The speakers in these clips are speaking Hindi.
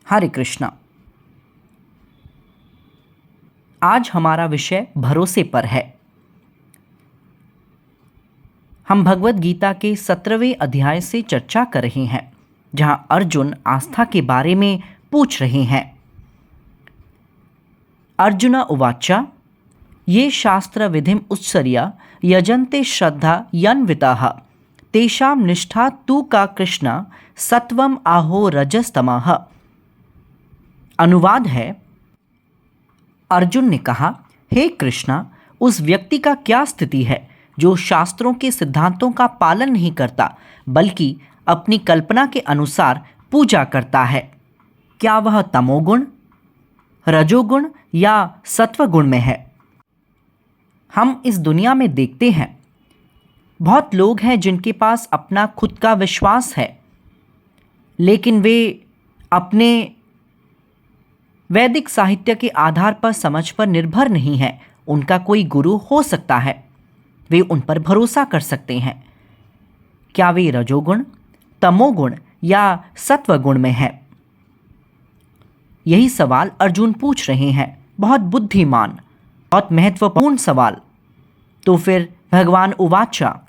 हरे कृष्णा। आज हमारा विषय भरोसे पर है। हम भगवत गीता के 17वें अध्याय से चर्चा कर रहे हैं, जहां अर्जुन आस्था के बारे में पूछ रहे हैं। अर्जुन उवाच ये शास्त्र विधिम उत्सर्य यजन्ते श्रद्धा यन्विताः तेषां निष्ठा तु का कृष्ण सत्वम आहो रजस्तमः। अनुवाद है, अर्जुन ने कहा, हे कृष्णा, उस व्यक्ति का क्या स्थिति है जो शास्त्रों के सिद्धांतों का पालन नहीं करता बल्कि अपनी कल्पना के अनुसार पूजा करता है। क्या वह तमोगुण, रजोगुण या सत्वगुण में है? हम इस दुनिया में देखते हैं बहुत लोग हैं जिनके पास अपना खुद का विश्वास है, लेकिन वे अपने वैदिक साहित्य के आधार पर समझ पर निर्भर नहीं है। उनका कोई गुरु हो सकता है, वे उन पर भरोसा कर सकते हैं। क्या वे रजोगुण, तमोगुण या सत्वगुण में है? यही सवाल अर्जुन पूछ रहे हैं। बहुत बुद्धिमान, बहुत महत्वपूर्ण सवाल। तो फिर भगवान उवाचा,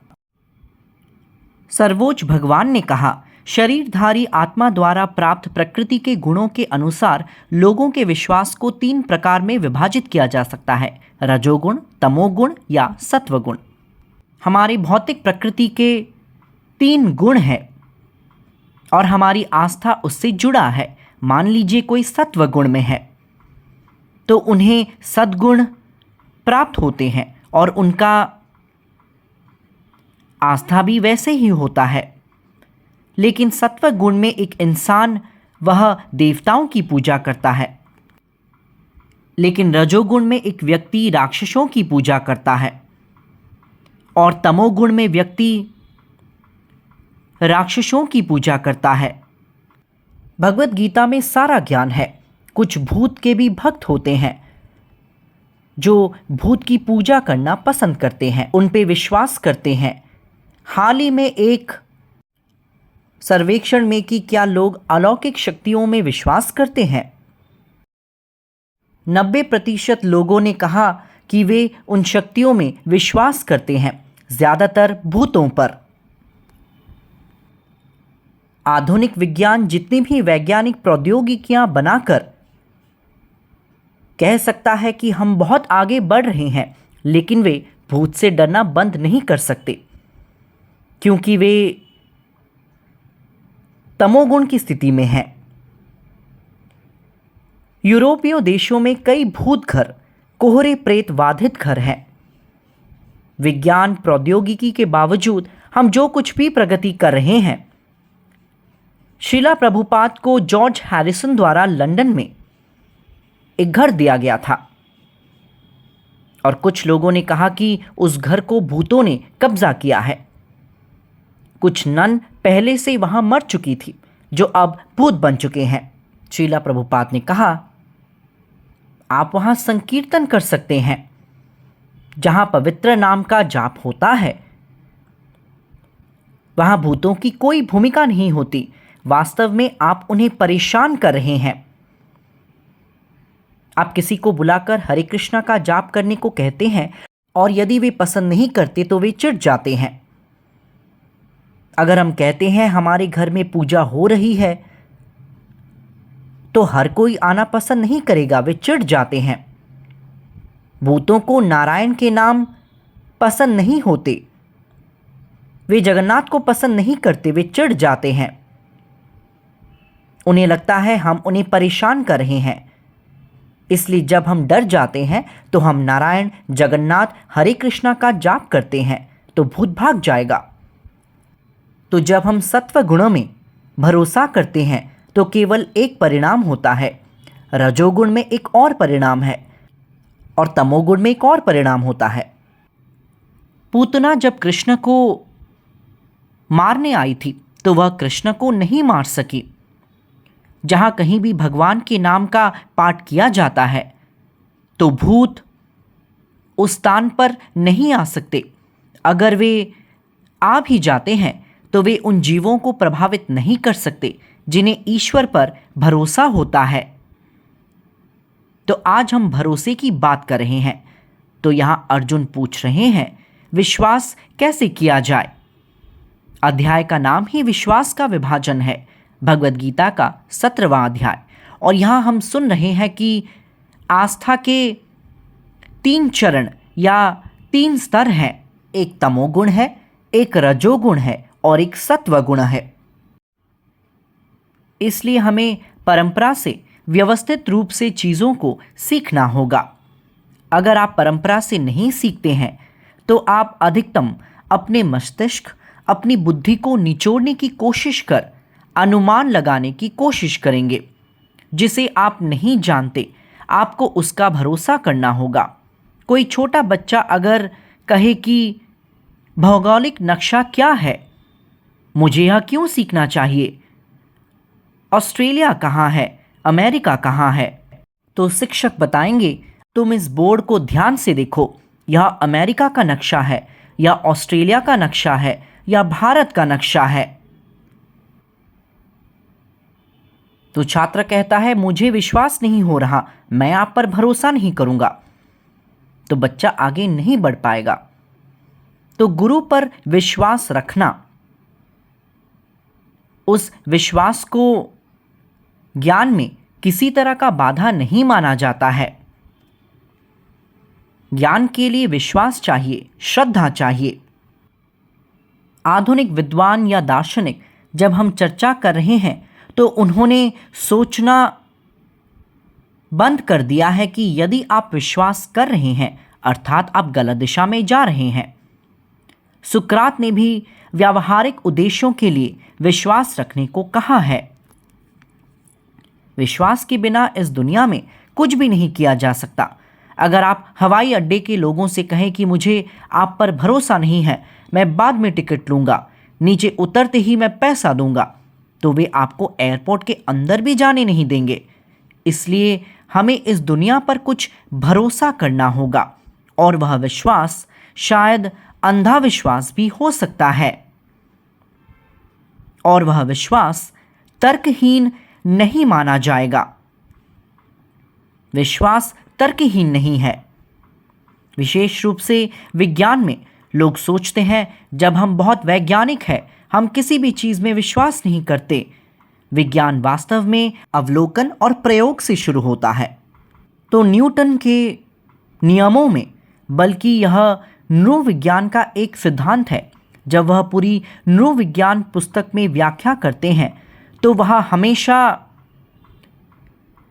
सर्वोच्च भगवान ने कहा, शरीरधारी आत्मा द्वारा प्राप्त प्रकृति के गुणों के अनुसार लोगों के विश्वास को 3 प्रकार में विभाजित किया जा सकता है, रजोगुण, तमोगुण या सत्वगुण। हमारी भौतिक प्रकृति के 3 गुण हैं और हमारी आस्था उससे जुड़ा है। मान लीजिए कोई सत्वगुण में है तो उन्हें सद्गुण प्राप्त होते हैं और उनका आस्था भी वैसे ही होता है। लेकिन सत्व गुण में एक इंसान वह देवताओं की पूजा करता है, लेकिन रजोगुण में एक व्यक्ति राक्षसों की पूजा करता है और तमोगुण में व्यक्ति राक्षसों की पूजा करता है। भगवत गीता में सारा ज्ञान है। कुछ भूत के भी भक्त होते हैं जो भूत की पूजा करना पसंद करते हैं, उन पे विश्वास करते हैं। हाल ही में एक सर्वेक्षण में कि क्या लोग अलौकिक शक्तियों में विश्वास करते हैं, 90% लोगों ने कहा कि वे उन शक्तियों में विश्वास करते हैं, ज़्यादातर भूतों पर। आधुनिक विज्ञान जितनी भी वैज्ञानिक प्रौद्योगिकियां बनाकर कह सकता है कि हम बहुत आगे बढ़ रहे हैं, लेकिन वे भूत से डरना बंद नहीं कर सकते, क्योंकि वे तमोगुण की स्थिति में हैं। यूरोपीय देशों में कई भूत घर, कोहरे प्रेत बाधित घर हैं। विज्ञान प्रौद्योगिकी के बावजूद हम जो कुछ भी प्रगति कर रहे हैं, श्रीला प्रभुपाद को जॉर्ज हैरिसन द्वारा लंदन में एक घर दिया गया था और कुछ लोगों ने कहा कि उस घर को भूतों ने कब्जा किया है। कुछ नन पहले से वहां मर चुकी थी जो अब भूत बन चुके हैं। श्रीला प्रभुपाद ने कहा, आप वहां संकीर्तन कर सकते हैं, जहां पवित्र नाम का जाप होता है। वहां भूतों की कोई भूमिका नहीं होती। वास्तव में आप उन्हें परेशान कर रहे हैं। आप किसी को बुलाकर हरे कृष्णा का जाप करने को कहते हैं और यदि वे पसंद नहीं करते तो वे चिढ़ जाते हैं। अगर हम कहते हैं हमारे घर में पूजा हो रही है तो हर कोई आना पसंद नहीं करेगा, वे चिढ़ जाते हैं। भूतों को नारायण के नाम पसंद नहीं होते, वे जगन्नाथ को पसंद नहीं करते, वे चिढ़ जाते हैं। उन्हें लगता है हम उन्हें परेशान कर रहे हैं। इसलिए जब हम डर जाते हैं तो हम नारायण, जगन्नाथ, हरे कृष्णा का जाप करते हैं तो भूत भाग जाएगा। तो जब हम सत्व गुणों में भरोसा करते हैं तो केवल एक परिणाम होता है, रजोगुण में एक और परिणाम है और तमोगुण में एक और परिणाम होता है। पूतना जब कृष्ण को मारने आई थी तो वह कृष्ण को नहीं मार सकी। जहां कहीं भी भगवान के नाम का पाठ किया जाता है तो भूत उस स्थान पर नहीं आ सकते। अगर वे आ भी जाते हैं तो वे उन जीवों को प्रभावित नहीं कर सकते जिन्हें ईश्वर पर भरोसा होता है। तो आज हम भरोसे की बात कर रहे हैं। तो यहां अर्जुन पूछ रहे हैं, विश्वास कैसे किया जाए। अध्याय का नाम ही विश्वास का विभाजन है, भगवद गीता का 17वां अध्याय। और यहां हम सुन रहे हैं कि आस्था के 3 चरण या 3 स्तर हैं। एक तमोगुण है, एक रजोगुण है और एक सत्वगुण है। इसलिए हमें परंपरा से व्यवस्थित रूप से चीज़ों को सीखना होगा। अगर आप परंपरा से नहीं सीखते हैं तो आप अधिकतम अपने मस्तिष्क, अपनी बुद्धि को निचोड़ने की कोशिश कर अनुमान लगाने की कोशिश करेंगे। जिसे आप नहीं जानते, आपको उसका भरोसा करना होगा। कोई छोटा बच्चा अगर कहे कि भौगोलिक नक्शा क्या है, मुझे यह क्यों सीखना चाहिए, ऑस्ट्रेलिया कहाँ है, अमेरिका कहाँ है, तो शिक्षक बताएंगे, तुम इस बोर्ड को ध्यान से देखो, यह अमेरिका का नक्शा है या ऑस्ट्रेलिया का नक्शा है या भारत का नक्शा है। तो छात्र कहता है, मुझे विश्वास नहीं हो रहा, मैं आप पर भरोसा नहीं करूंगा। तो बच्चा आगे नहीं बढ़ पाएगा। तो गुरु पर विश्वास रखना, उस विश्वास को ज्ञान में किसी तरह का बाधा नहीं माना जाता है। ज्ञान के लिए विश्वास चाहिए, श्रद्धा चाहिए। आधुनिक विद्वान या दार्शनिक जब हम चर्चा कर रहे हैं तो उन्होंने सोचना बंद कर दिया है कि यदि आप विश्वास कर रहे हैं अर्थात आप गलत दिशा में जा रहे हैं। सुकरात ने भी व्यावहारिक उद्देश्यों के लिए विश्वास रखने को कहा है। विश्वास के बिना इस दुनिया में कुछ भी नहीं किया जा सकता। अगर आप हवाई अड्डे के लोगों से कहें कि मुझे आप पर भरोसा नहीं है, मैं बाद में टिकट लूंगा, नीचे उतरते ही मैं पैसा दूंगा, तो वे आपको एयरपोर्ट के अंदर भी जाने नहीं देंगे। इसलिए हमें इस दुनिया पर कुछ भरोसा करना होगा और वह विश्वास शायद अंधा विश्वास भी हो सकता है। और वह विश्वास तर्कहीन नहीं माना जाएगा। विश्वास तर्कहीन नहीं है। विशेष रूप से विज्ञान में लोग सोचते हैं जब हम बहुत वैज्ञानिक हैं, हम किसी भी चीज़ में विश्वास नहीं करते। विज्ञान वास्तव में अवलोकन और प्रयोग से शुरू होता है। तो न्यूटन के नियमों में, बल्कि यह नृविज्ञान का एक सिद्धांत है। जब वह पूरी नृविज्ञान पुस्तक में व्याख्या करते हैं तो वह हमेशा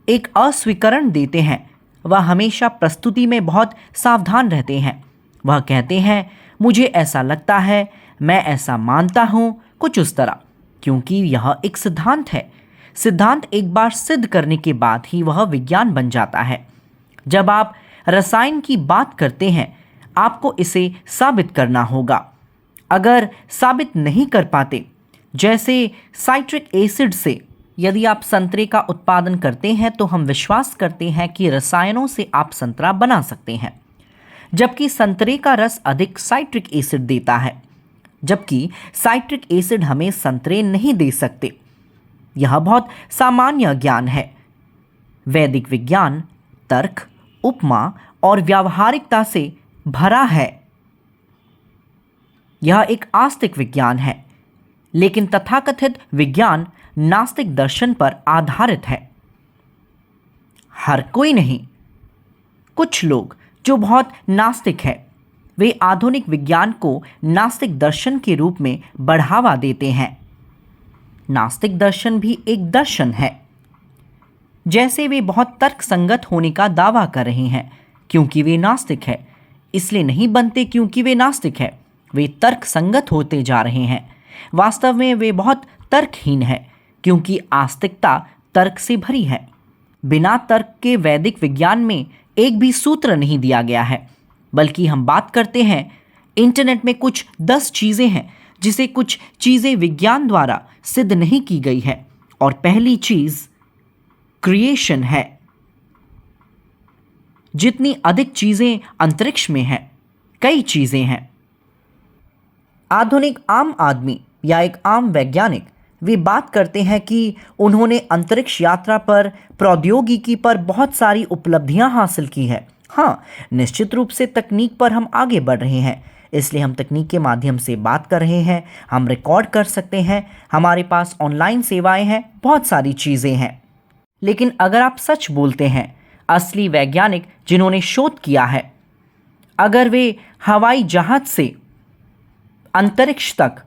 एक अस्वीकरण देते हैं। वह हमेशा प्रस्तुति में बहुत सावधान रहते हैं। वह कहते हैं, मुझे ऐसा लगता है, मैं ऐसा मानता हूं, कुछ उस तरह, क्योंकि यह एक सिद्धांत है। सिद्धांत एक बार सिद्ध करने के बाद ही वह विज्ञान बन जाता है। जब आप रसायन की बात करते हैं, आपको इसे साबित करना होगा। अगर साबित नहीं कर पाते, जैसे साइट्रिक एसिड से यदि आप संतरे का उत्पादन करते हैं तो हम विश्वास करते हैं कि रसायनों से आप संतरा बना सकते हैं, जबकि संतरे का रस अधिक साइट्रिक एसिड देता है, जबकि साइट्रिक एसिड हमें संतरे नहीं दे सकते। यह बहुत सामान्य ज्ञान है। वैदिक विज्ञान तर्क, उपमा और व्यावहारिकता से भरा है। यह एक आस्तिक विज्ञान है, लेकिन तथाकथित विज्ञान नास्तिक दर्शन पर आधारित है। हर कोई नहीं, कुछ लोग जो बहुत नास्तिक है, वे आधुनिक विज्ञान को नास्तिक दर्शन के रूप में बढ़ावा देते हैं। नास्तिक दर्शन भी एक दर्शन है। जैसे वे बहुत तर्कसंगत होने का दावा कर रहे हैं क्योंकि वे नास्तिक है, इसलिए नहीं बनते क्योंकि वे नास्तिक है। वे तर्कसंगत होते जा रहे हैं। वास्तव में वे बहुत तर्कहीन है क्योंकि आस्तिकता तर्क से भरी है। बिना तर्क के वैदिक विज्ञान में एक भी सूत्र नहीं दिया गया है, बल्कि हम बात करते हैं इंटरनेट में कुछ 10 चीज़ें हैं जिसे कुछ चीज़ें विज्ञान द्वारा सिद्ध नहीं की गई है। और पहली चीज़ क्रिएशन है। जितनी अधिक चीज़ें अंतरिक्ष में हैं, कई चीज़ें हैं। आधुनिक आम आदमी या एक आम वैज्ञानिक वे बात करते हैं कि उन्होंने अंतरिक्ष यात्रा पर प्रौद्योगिकी पर बहुत सारी उपलब्धियां हासिल की है। हाँ, निश्चित रूप से तकनीक पर हम आगे बढ़ रहे हैं, इसलिए हम तकनीक के माध्यम से बात कर रहे हैं, हम रिकॉर्ड कर सकते हैं, हमारे पास ऑनलाइन सेवाएं हैं, बहुत सारी चीज़ें हैं। लेकिन अगर आप सच बोलते हैं, असली वैज्ञानिक जिन्होंने शोध किया है, अगर वे हवाई जहाज से अंतरिक्ष तक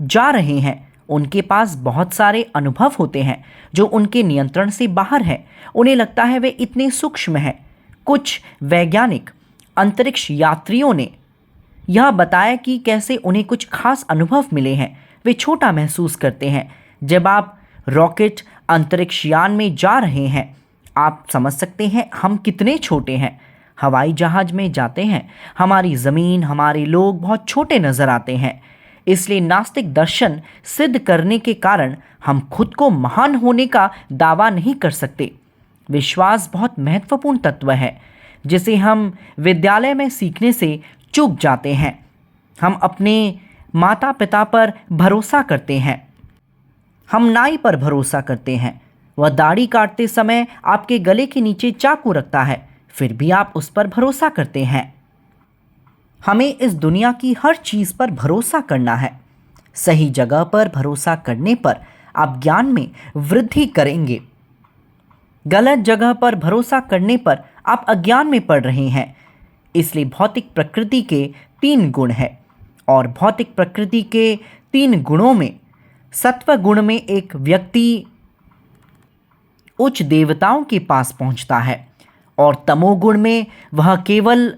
जा रहे हैं, उनके पास बहुत सारे अनुभव होते हैं जो उनके नियंत्रण से बाहर है। उन्हें लगता है वे इतने सूक्ष्म हैं। कुछ वैज्ञानिक अंतरिक्ष यात्रियों ने यह बताया कि कैसे उन्हें कुछ खास अनुभव मिले हैं। वे छोटा महसूस करते हैं। जब आप रॉकेट अंतरिक्ष यान में जा रहे हैं, आप समझ सकते हैं हम कितने छोटे हैं। हवाई जहाज में जाते हैं, हमारी ज़मीन, हमारे लोग बहुत छोटे नज़र आते हैं। इसलिए नास्तिक दर्शन सिद्ध करने के कारण हम खुद को महान होने का दावा नहीं कर सकते। विश्वास बहुत महत्वपूर्ण तत्व है जिसे हम विद्यालय में सीखने से चूक जाते हैं। हम अपने माता पिता पर भरोसा करते हैं, हम नाई पर भरोसा करते हैं। वह दाढ़ी काटते समय आपके गले के नीचे चाकू रखता है, फिर भी आप उस पर भरोसा करते हैं। हमें इस दुनिया की हर चीज़ पर भरोसा करना है। सही जगह पर भरोसा करने पर आप ज्ञान में वृद्धि करेंगे। गलत जगह पर भरोसा करने पर आप अज्ञान में पड़ रहे हैं। इसलिए भौतिक प्रकृति के 3 गुण हैं, और भौतिक प्रकृति के 3 गुणों में सत्व गुण में एक व्यक्ति उच्च देवताओं के पास पहुंचता है, और तमोगुण में वह केवल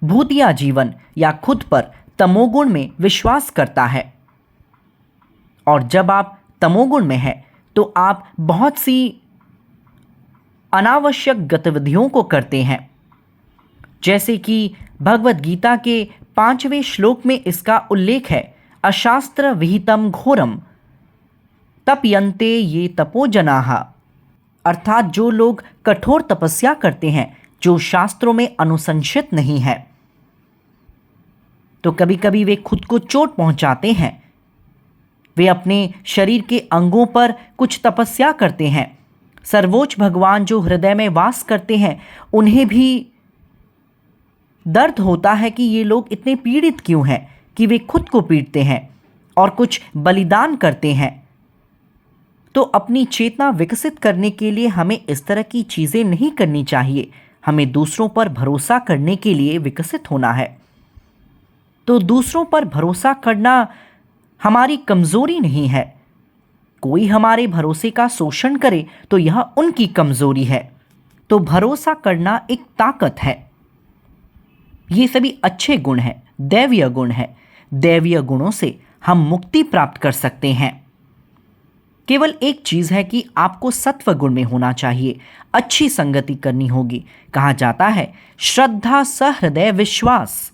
भूतिया जीवन या खुद पर तमोगुण में विश्वास करता है। और जब आप तमोगुण में हैं तो आप बहुत सी अनावश्यक गतिविधियों को करते हैं, जैसे कि भगवत गीता के 5वें श्लोक में इसका उल्लेख है, अशास्त्र विहितम घोरम तपयन्ते ये तपोजनाः। अर्थात जो लोग कठोर तपस्या करते हैं जो शास्त्रों में अनुशंसित नहीं है, तो कभी कभी वे खुद को चोट पहुंचाते हैं। वे अपने शरीर के अंगों पर कुछ तपस्या करते हैं। सर्वोच्च भगवान जो हृदय में वास करते हैं, उन्हें भी दर्द होता है कि ये लोग इतने पीड़ित क्यों हैं, कि वे खुद को पीटते हैं और कुछ बलिदान करते हैं। तो अपनी चेतना विकसित करने के लिए हमें इस तरह की चीज़ें नहीं करनी चाहिए। हमें दूसरों पर भरोसा करने के लिए विकसित होना है। तो दूसरों पर भरोसा करना हमारी कमज़ोरी नहीं है। कोई हमारे भरोसे का शोषण करे तो यह उनकी कमज़ोरी है। तो भरोसा करना एक ताकत है। ये सभी अच्छे गुण हैं, दैवीय गुण हैं। दैवीय गुणों से हम मुक्ति प्राप्त कर सकते हैं। केवल एक चीज़ है कि आपको सत्व गुण में होना चाहिए, अच्छी संगति करनी होगी। कहा जाता है श्रद्धा सहृदय विश्वास।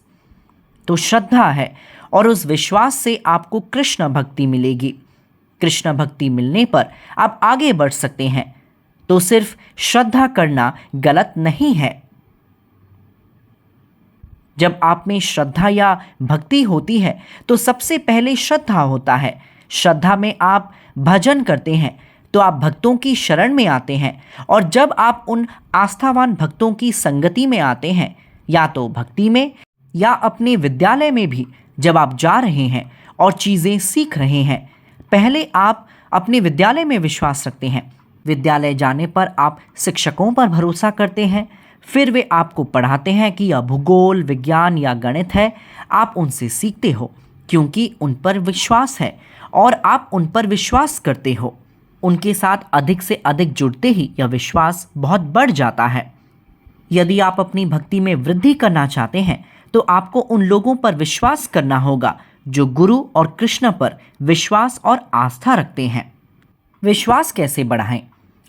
तो श्रद्धा है और उस विश्वास से आपको कृष्ण भक्ति मिलेगी। कृष्ण भक्ति मिलने पर आप आगे बढ़ सकते हैं। तो सिर्फ श्रद्धा करना गलत नहीं है। जब आप में श्रद्धा या भक्ति होती है तो सबसे पहले श्रद्धा होता है। श्रद्धा में आप भजन करते हैं तो आप भक्तों की शरण में आते हैं, और जब आप उन आस्थावान भक्तों की संगति में आते हैं, या तो भक्ति में या अपने विद्यालय में भी जब आप जा रहे हैं और चीज़ें सीख रहे हैं, पहले आप अपने विद्यालय में विश्वास रखते हैं। विद्यालय जाने पर आप शिक्षकों पर भरोसा करते हैं, फिर वे आपको पढ़ाते हैं कि यह भूगोल, विज्ञान या गणित है। आप उनसे सीखते हो क्योंकि उन पर विश्वास है और आप उन पर विश्वास करते हो। उनके साथ अधिक से अधिक जुड़ते ही यह विश्वास बहुत बढ़ जाता है। यदि आप अपनी भक्ति में वृद्धि करना चाहते हैं तो आपको उन लोगों पर विश्वास करना होगा जो गुरु और कृष्ण पर विश्वास और आस्था रखते हैं। विश्वास कैसे बढ़ाएं?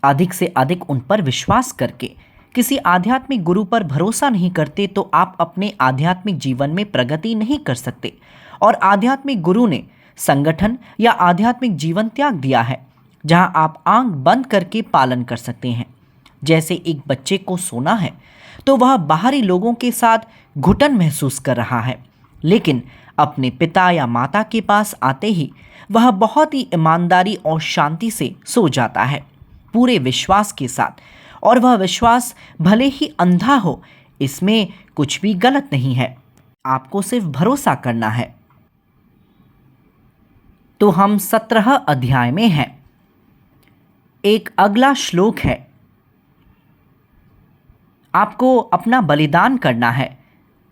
अधिक से अधिक उन पर विश्वास करके। किसी आध्यात्मिक गुरु पर भरोसा नहीं करते तो आप अपने आध्यात्मिक जीवन में प्रगति नहीं कर सकते। और आध्यात्मिक गुरु ने संगठन या आध्यात्मिक जीवन त्याग दिया है जहां आप आंख बंद करके पालन कर सकते हैं। जैसे एक बच्चे को सोना है तो वह बाहरी लोगों के साथ घुटन महसूस कर रहा है, लेकिन अपने पिता या माता के पास आते ही वह बहुत ही ईमानदारी और शांति से सो जाता है, पूरे विश्वास के साथ। और वह विश्वास भले ही अंधा हो, इसमें कुछ भी गलत नहीं है, आपको सिर्फ भरोसा करना है। तो हम 17 अध्याय में हैं। एक अगला श्लोक है, आपको अपना बलिदान करना है।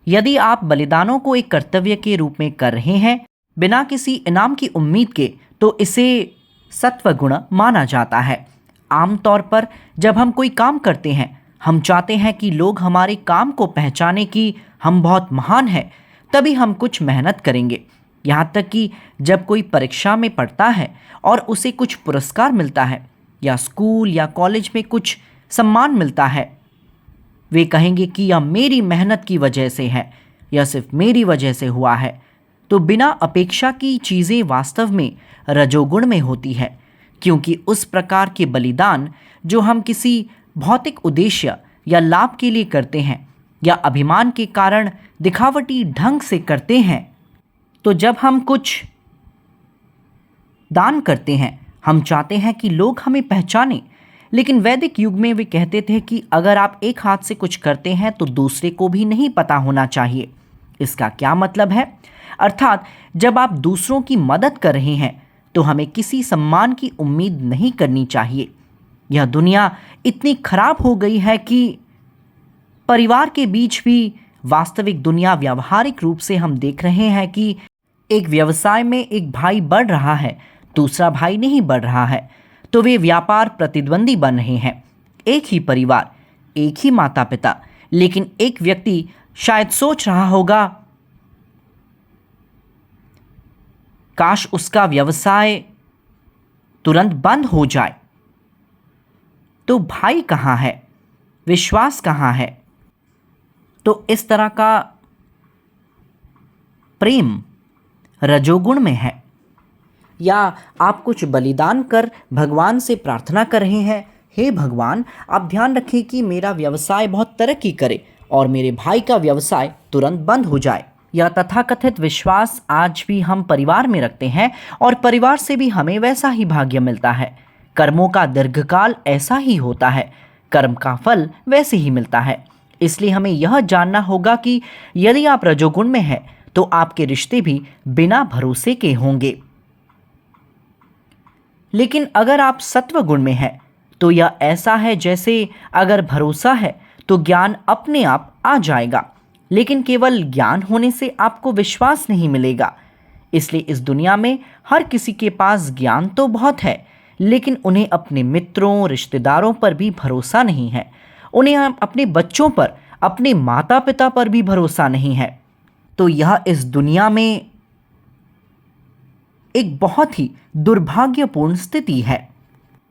यदि आप बलिदानों को एक कर्तव्य के रूप में कर रहे हैं बिना किसी इनाम की उम्मीद के, तो इसे सत्वगुण माना जाता है। आमतौर पर जब हम कोई काम करते हैं, हम चाहते हैं कि लोग हमारे काम को पहचाने कि हम बहुत महान हैं, तभी हम कुछ मेहनत करेंगे। यहाँ तक कि जब कोई परीक्षा में पढ़ता है और उसे कुछ पुरस्कार मिलता है या स्कूल या कॉलेज में कुछ सम्मान मिलता है, वे कहेंगे कि यह मेरी मेहनत की वजह से है, यह सिर्फ मेरी वजह से हुआ है। तो बिना अपेक्षा की चीज़ें वास्तव में रजोगुण में होती है, क्योंकि उस प्रकार के बलिदान जो हम किसी भौतिक उद्देश्य या लाभ के लिए करते हैं या अभिमान के कारण दिखावटी ढंग से करते हैं। तो जब हम कुछ दान करते हैं, हम चाहते हैं कि लोग हमें पहचानें। लेकिन वैदिक युग में वे कहते थे कि अगर आप एक हाथ से कुछ करते हैं तो दूसरे को भी नहीं पता होना चाहिए। इसका क्या मतलब है? अर्थात जब आप दूसरों की मदद कर रहे हैं तो हमें किसी सम्मान की उम्मीद नहीं करनी चाहिए। यह दुनिया इतनी खराब हो गई है कि परिवार के बीच भी वास्तविक दुनिया व्यावहारिक रूप से हम देख रहे हैं कि एक व्यवसाय में एक भाई बढ़ रहा है, दूसरा भाई नहीं बढ़ रहा है, तो वे व्यापार प्रतिद्वंदी बन रहे हैं। एक ही परिवार, एक ही माता पिता, लेकिन एक व्यक्ति शायद सोच रहा होगा काश उसका व्यवसाय तुरंत बंद हो जाए। तो भाई कहाँ है? विश्वास कहाँ है? तो इस तरह का प्रेम रजोगुण में है। या आप कुछ बलिदान कर भगवान से प्रार्थना कर रहे हैं, हे भगवान, आप ध्यान रखें कि मेरा व्यवसाय बहुत तरक्की करे और मेरे भाई का व्यवसाय तुरंत बंद हो जाए। यह तथाकथित विश्वास आज भी हम परिवार में रखते हैं और परिवार से भी हमें वैसा ही भाग्य मिलता है। कर्मों का दीर्घकाल ऐसा ही होता है, कर्म का फल वैसे ही मिलता है। इसलिए हमें यह जानना होगा कि यदि आप रजोगुण में हैं तो आपके रिश्ते भी बिना भरोसे के होंगे। लेकिन अगर आप सत्वगुण में हैं तो यह ऐसा है जैसे अगर भरोसा है तो ज्ञान अपने आप आ जाएगा, लेकिन केवल ज्ञान होने से आपको विश्वास नहीं मिलेगा। इसलिए इस दुनिया में हर किसी के पास ज्ञान तो बहुत है, लेकिन उन्हें अपने मित्रों, रिश्तेदारों पर भी भरोसा नहीं है। उन्हें अपने बच्चों पर, अपने माता पिता पर भी भरोसा नहीं है। तो यह इस दुनिया में एक बहुत ही दुर्भाग्यपूर्ण स्थिति है।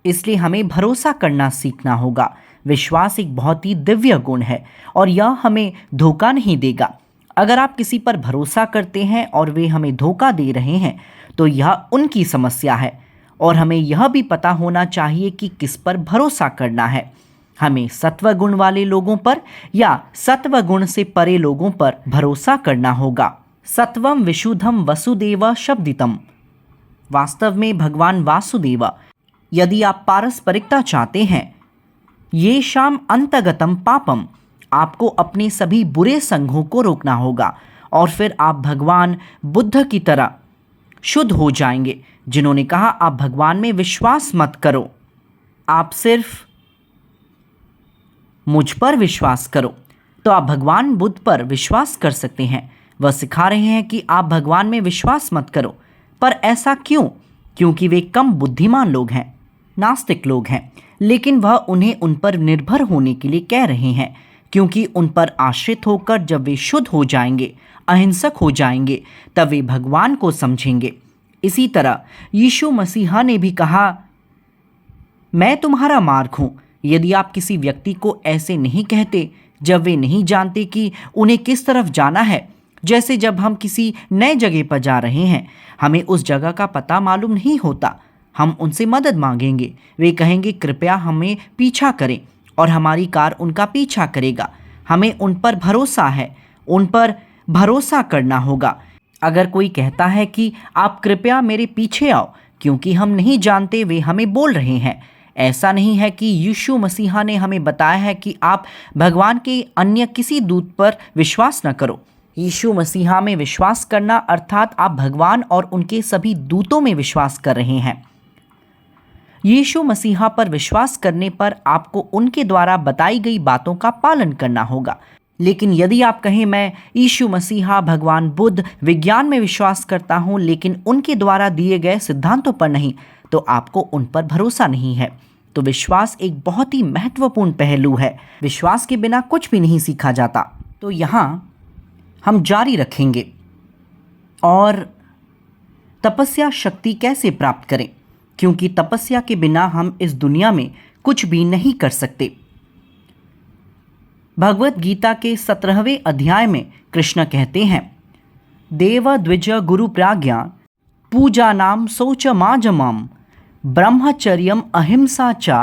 इसलिए हमें भरोसा करना सीखना होगा। विश्वास एक बहुत ही दिव्य गुण है और यह हमें धोखा नहीं देगा। अगर आप किसी पर भरोसा करते हैं और वे हमें धोखा दे रहे हैं तो यह उनकी समस्या है और हमें यह भी पता होना चाहिए कि किस पर भरोसा करना है। हमें सत्वगुण वाले लोगों पर या सत्वगुण से परे लोगों पर भरोसा करना होगा। सत्वम विशुद्धम वसुदेव शब्दितम। वास्तव में भगवान वासुदेव, यदि आप पारस्परिकता चाहते हैं, ये शाम अंतगतम पापम, आपको अपने सभी बुरे संघों को रोकना होगा और फिर आप भगवान बुद्ध की तरह शुद्ध हो जाएंगे, जिन्होंने कहा आप भगवान में विश्वास मत करो, आप सिर्फ मुझ पर विश्वास करो। तो आप भगवान बुद्ध पर विश्वास कर सकते हैं। वह सिखा रहे हैं कि आप भगवान में विश्वास मत करो। पर ऐसा क्यों? क्योंकि वे कम बुद्धिमान लोग हैं, नास्तिक लोग हैं, लेकिन वह उन्हें उन पर निर्भर होने के लिए कह रहे हैं, क्योंकि उन पर आश्रित होकर जब वे शुद्ध हो जाएंगे, अहिंसक हो जाएंगे, तब वे भगवान को समझेंगे। इसी तरह यीशु मसीहा ने भी कहा, मैं तुम्हारा मार्ग हूँ। यदि आप किसी व्यक्ति को ऐसे नहीं कहते जब वे नहीं जानते कि उन्हें किस तरफ जाना है, जैसे जब हम किसी नए जगह पर जा रहे हैं, हमें उस जगह का पता मालूम नहीं होता, हम उनसे मदद मांगेंगे, वे कहेंगे कृपया हमें पीछा करें और हमारी कार उनका पीछा करेगा। हमें उन पर भरोसा है, उन पर भरोसा करना होगा। अगर कोई कहता है कि आप कृपया मेरे पीछे आओ क्योंकि हम नहीं जानते वे हमें बोल रहे हैं, ऐसा नहीं है कि यीशु मसीहा ने हमें बताया है कि आप भगवान के अन्य किसी दूत पर विश्वास न करो। यीशु मसीहा में विश्वास करना अर्थात आप भगवान और उनके सभी दूतों में विश्वास कर रहे हैं। यीशु मसीहा पर विश्वास करने पर आपको उनके द्वारा बताई गई बातों का पालन करना होगा। लेकिन यदि आप कहें मैं यीशु मसीहा, भगवान बुद्ध, विज्ञान में विश्वास करता हूं लेकिन उनके द्वारा दिए गए सिद्धांतों पर नहीं, तो आपको उन पर भरोसा नहीं है। तो विश्वास एक बहुत ही महत्वपूर्ण पहलू है। विश्वास के बिना कुछ भी नहीं सीखा जाता। तो यहाँ हम जारी रखेंगे। और तपस्या शक्ति कैसे प्राप्त करें, क्योंकि तपस्या के बिना हम इस दुनिया में कुछ भी नहीं कर सकते। भगवत गीता के 17वें अध्याय में कृष्ण कहते हैं, देव द्विज गुरु प्राज्ञा पूजा नाम शौच माजमम ब्रह्मचर्यम अहिंसा चा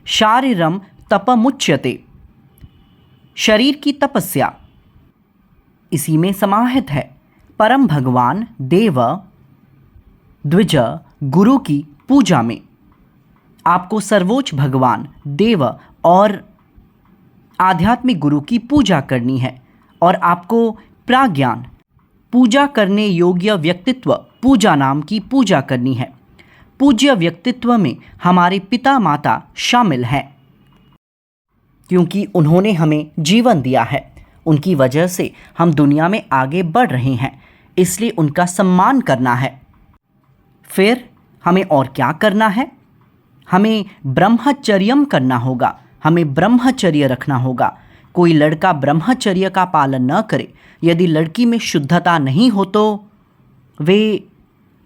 शारीरम तपमुच्यते। शरीर की तपस्या इसी में समाहित है। परम भगवान देव द्विज गुरु की पूजा में आपको सर्वोच्च भगवान देव और आध्यात्मिक गुरु की पूजा करनी है, और आपको प्राज्ञान पूजा करने योग्य व्यक्तित्व पूजा नाम की पूजा करनी है। पूज्य व्यक्तित्व में हमारे पिता माता शामिल हैं, क्योंकि उन्होंने हमें जीवन दिया है। उनकी वजह से हम दुनिया में आगे बढ़ रहे हैं, इसलिए उनका सम्मान करना है। फिर हमें और क्या करना है? हमें ब्रह्मचर्यम करना होगा। हमें ब्रह्मचर्य रखना होगा। कोई लड़का ब्रह्मचर्य का पालन न करे, यदि लड़की में शुद्धता नहीं हो तो वे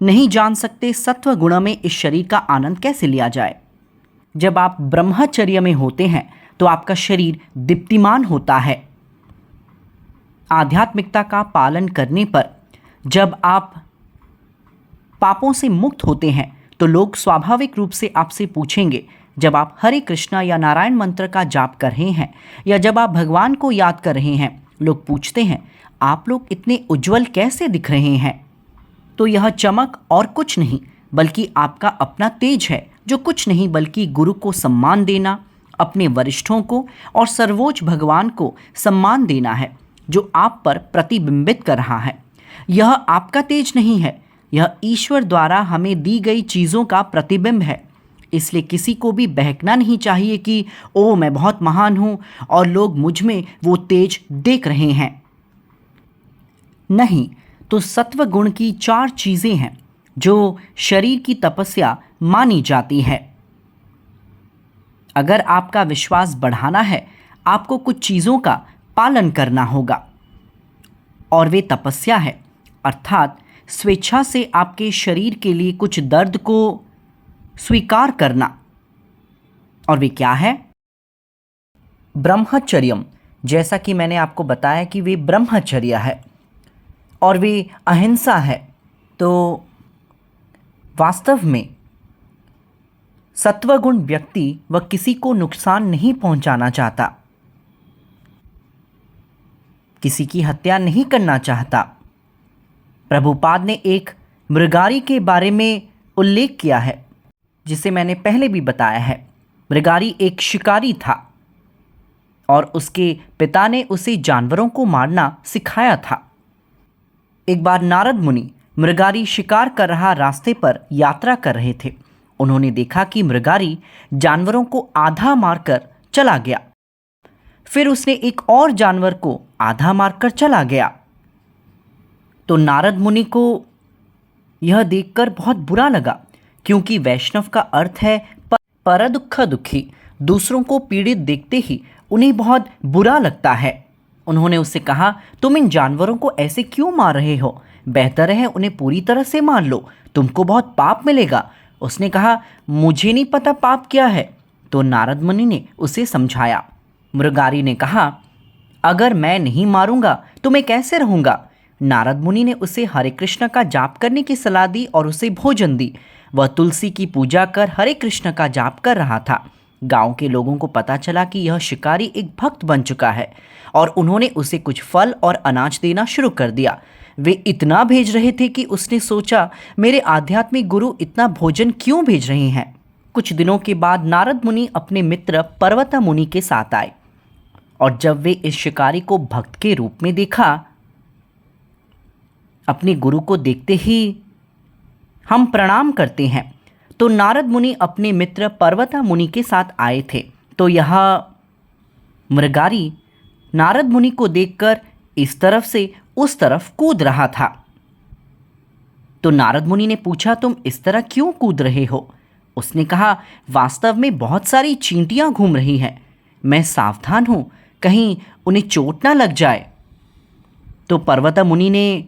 नहीं जान सकते सत्व गुण में इस शरीर का आनंद कैसे लिया जाए। जब आप ब्रह्मचर्य में होते हैं तो आपका शरीर दीप्तिमान होता है। आध्यात्मिकता का पालन करने पर जब आप पापों से मुक्त होते हैं तो लोग स्वाभाविक रूप से आपसे पूछेंगे, जब आप हरे कृष्णा या नारायण मंत्र का जाप कर रहे हैं या जब आप भगवान को याद कर रहे हैं, लोग पूछते हैं आप लोग इतने उज्जवल कैसे दिख रहे हैं। तो यह चमक और कुछ नहीं बल्कि आपका अपना तेज है, जो कुछ नहीं बल्कि गुरु को सम्मान देना, अपने वरिष्ठों को और सर्वोच्च भगवान को सम्मान देना है, जो आप पर प्रतिबिंबित कर रहा है। यह आपका तेज नहीं है, यह ईश्वर द्वारा हमें दी गई चीज़ों का प्रतिबिंब है। इसलिए किसी को भी बहकना नहीं चाहिए कि ओ मैं बहुत महान हूँ और लोग मुझ में वो तेज देख रहे हैं। नहीं, तो सत्व गुण की 4 चीज़ें हैं जो शरीर की तपस्या मानी जाती है। अगर आपका विश्वास बढ़ाना है, आपको कुछ चीज़ों का पालन करना होगा, और वे तपस्या है, अर्थात स्वेच्छा से आपके शरीर के लिए कुछ दर्द को स्वीकार करना। और वे क्या है? ब्रह्मचर्यम, जैसा कि मैंने आपको बताया कि वे ब्रह्मचर्य है और वे अहिंसा है। तो वास्तव में सत्वगुण व्यक्ति वह किसी को नुकसान नहीं पहुंचाना चाहता, किसी की हत्या नहीं करना चाहता। प्रभुपाद ने एक मृगारी के बारे में उल्लेख किया है, जिसे मैंने पहले भी बताया है। मृगारी एक शिकारी था और उसके पिता ने उसे जानवरों को मारना सिखाया था। एक बार नारद मुनि मृगारी शिकार कर रहा रास्ते पर यात्रा कर रहे थे। उन्होंने देखा कि मृगारी जानवरों को आधा मारकर चला गया। फिर उसने एक और जानवर को आधा मारकर चला गया। तो नारद मुनि को यह देखकर बहुत बुरा लगा, क्योंकि वैष्णव का अर्थ है पर दुख दुखी। दूसरों को पीड़ित देखते ही उन्हें बहुत बुरा लगता है। उन्होंने उससे कहा, तुम इन जानवरों को ऐसे क्यों मार रहे हो? बेहतर है उन्हें पूरी तरह से मार लो, तुमको बहुत पाप मिलेगा। उसने कहा, मुझे नहीं पता पाप क्या है। तो नारद मुनि ने उसे समझाया। मृगारी ने कहा, अगर मैं नहीं मारूंगा तो मैं कैसे रहूंगा? नारद मुनि ने उसे हरे कृष्ण का जाप करने की सलाह दी और उसे भोजन दी। वह तुलसी की पूजा कर हरे कृष्ण का जाप कर रहा था। गांव के लोगों को पता चला कि यह शिकारी एक भक्त बन चुका है और उन्होंने उसे कुछ फल और अनाज देना शुरू कर दिया। वे इतना भेज रहे थे कि उसने सोचा, मेरे आध्यात्मिक गुरु इतना भोजन क्यों भेज रहे हैं। कुछ दिनों के बाद नारद मुनि अपने मित्र पर्वता मुनि के साथ आए, और जब वे इस शिकारी को भक्त के रूप में देखा, अपने गुरु को देखते ही हम प्रणाम करते हैं, तो नारद मुनि अपने मित्र पर्वता मुनि के साथ आए थे। तो यह मृगारी नारद मुनि को देखकर इस तरफ से उस तरफ कूद रहा था। तो नारद मुनि ने पूछा, तुम इस तरह क्यों कूद रहे हो? उसने कहा, वास्तव में बहुत सारी चींटियां घूम रही हैं, मैं सावधान हूं, कहीं उन्हें चोट ना लग जाए। तो पर्वता मुनि ने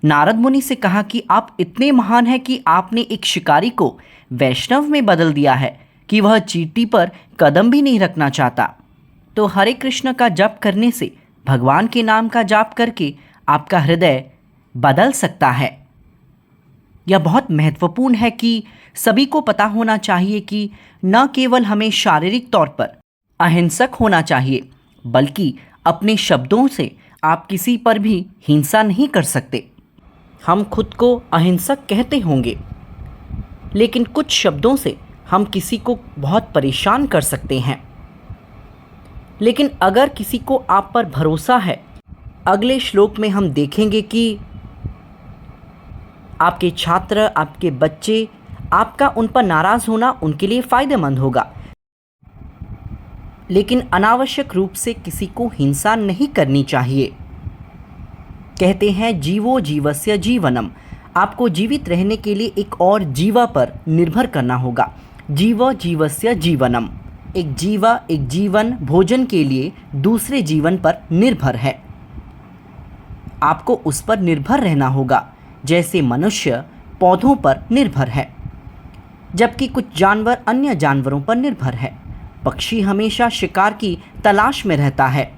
नारद मुनि से कहा कि आप इतने महान हैं कि आपने एक शिकारी को वैष्णव में बदल दिया है कि वह चींटी पर कदम भी नहीं रखना चाहता। तो हरे कृष्ण का जप करने से, भगवान के नाम का जाप करके आपका हृदय बदल सकता है। यह बहुत महत्वपूर्ण है कि सभी को पता होना चाहिए कि न केवल हमें शारीरिक तौर पर अहिंसक होना चाहिए, बल्कि अपने शब्दों से आप किसी पर भी हिंसा नहीं कर सकते। हम खुद को अहिंसक कहते होंगे, लेकिन कुछ शब्दों से हम किसी को बहुत परेशान कर सकते हैं। लेकिन अगर किसी को आप पर भरोसा है, अगले श्लोक में हम देखेंगे कि आपके छात्र, आपके बच्चे, आपका उन पर नाराज़ होना उनके लिए फ़ायदेमंद होगा, लेकिन अनावश्यक रूप से किसी को हिंसा नहीं करनी चाहिए। कहते हैं, जीवो जीवस्य जीवनम, आपको जीवित रहने के लिए एक और जीवा पर निर्भर करना होगा। जीव जीवस्य जीवनम, एक जीवा, एक जीवन भोजन के लिए दूसरे जीवन पर निर्भर है। आपको उस पर निर्भर रहना होगा, जैसे मनुष्य पौधों पर निर्भर है, जबकि कुछ जानवर अन्य जानवरों पर निर्भर है। पक्षी हमेशा शिकार की तलाश में रहता है,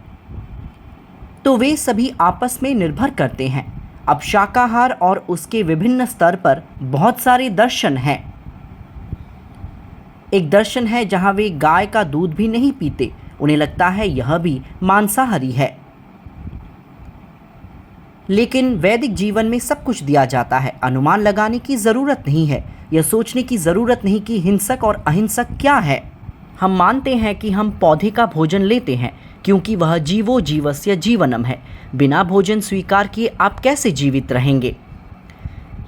तो वे सभी आपस में निर्भर करते हैं। अब शाकाहार और उसके विभिन्न स्तर पर बहुत सारे दर्शन हैं। एक दर्शन है जहां वे गाय का दूध भी नहीं पीते, उन्हें लगता है यह भी मांसाहारी है। लेकिन वैदिक जीवन में सब कुछ दिया जाता है, अनुमान लगाने की ज़रूरत नहीं है, यह सोचने की ज़रूरत नहीं कि हिंसक और अहिंसक क्या है। हम मानते हैं कि हम पौधे का भोजन लेते हैं क्योंकि वह जीवो जीवस्य जीवनम है। बिना भोजन स्वीकार किए आप कैसे जीवित रहेंगे?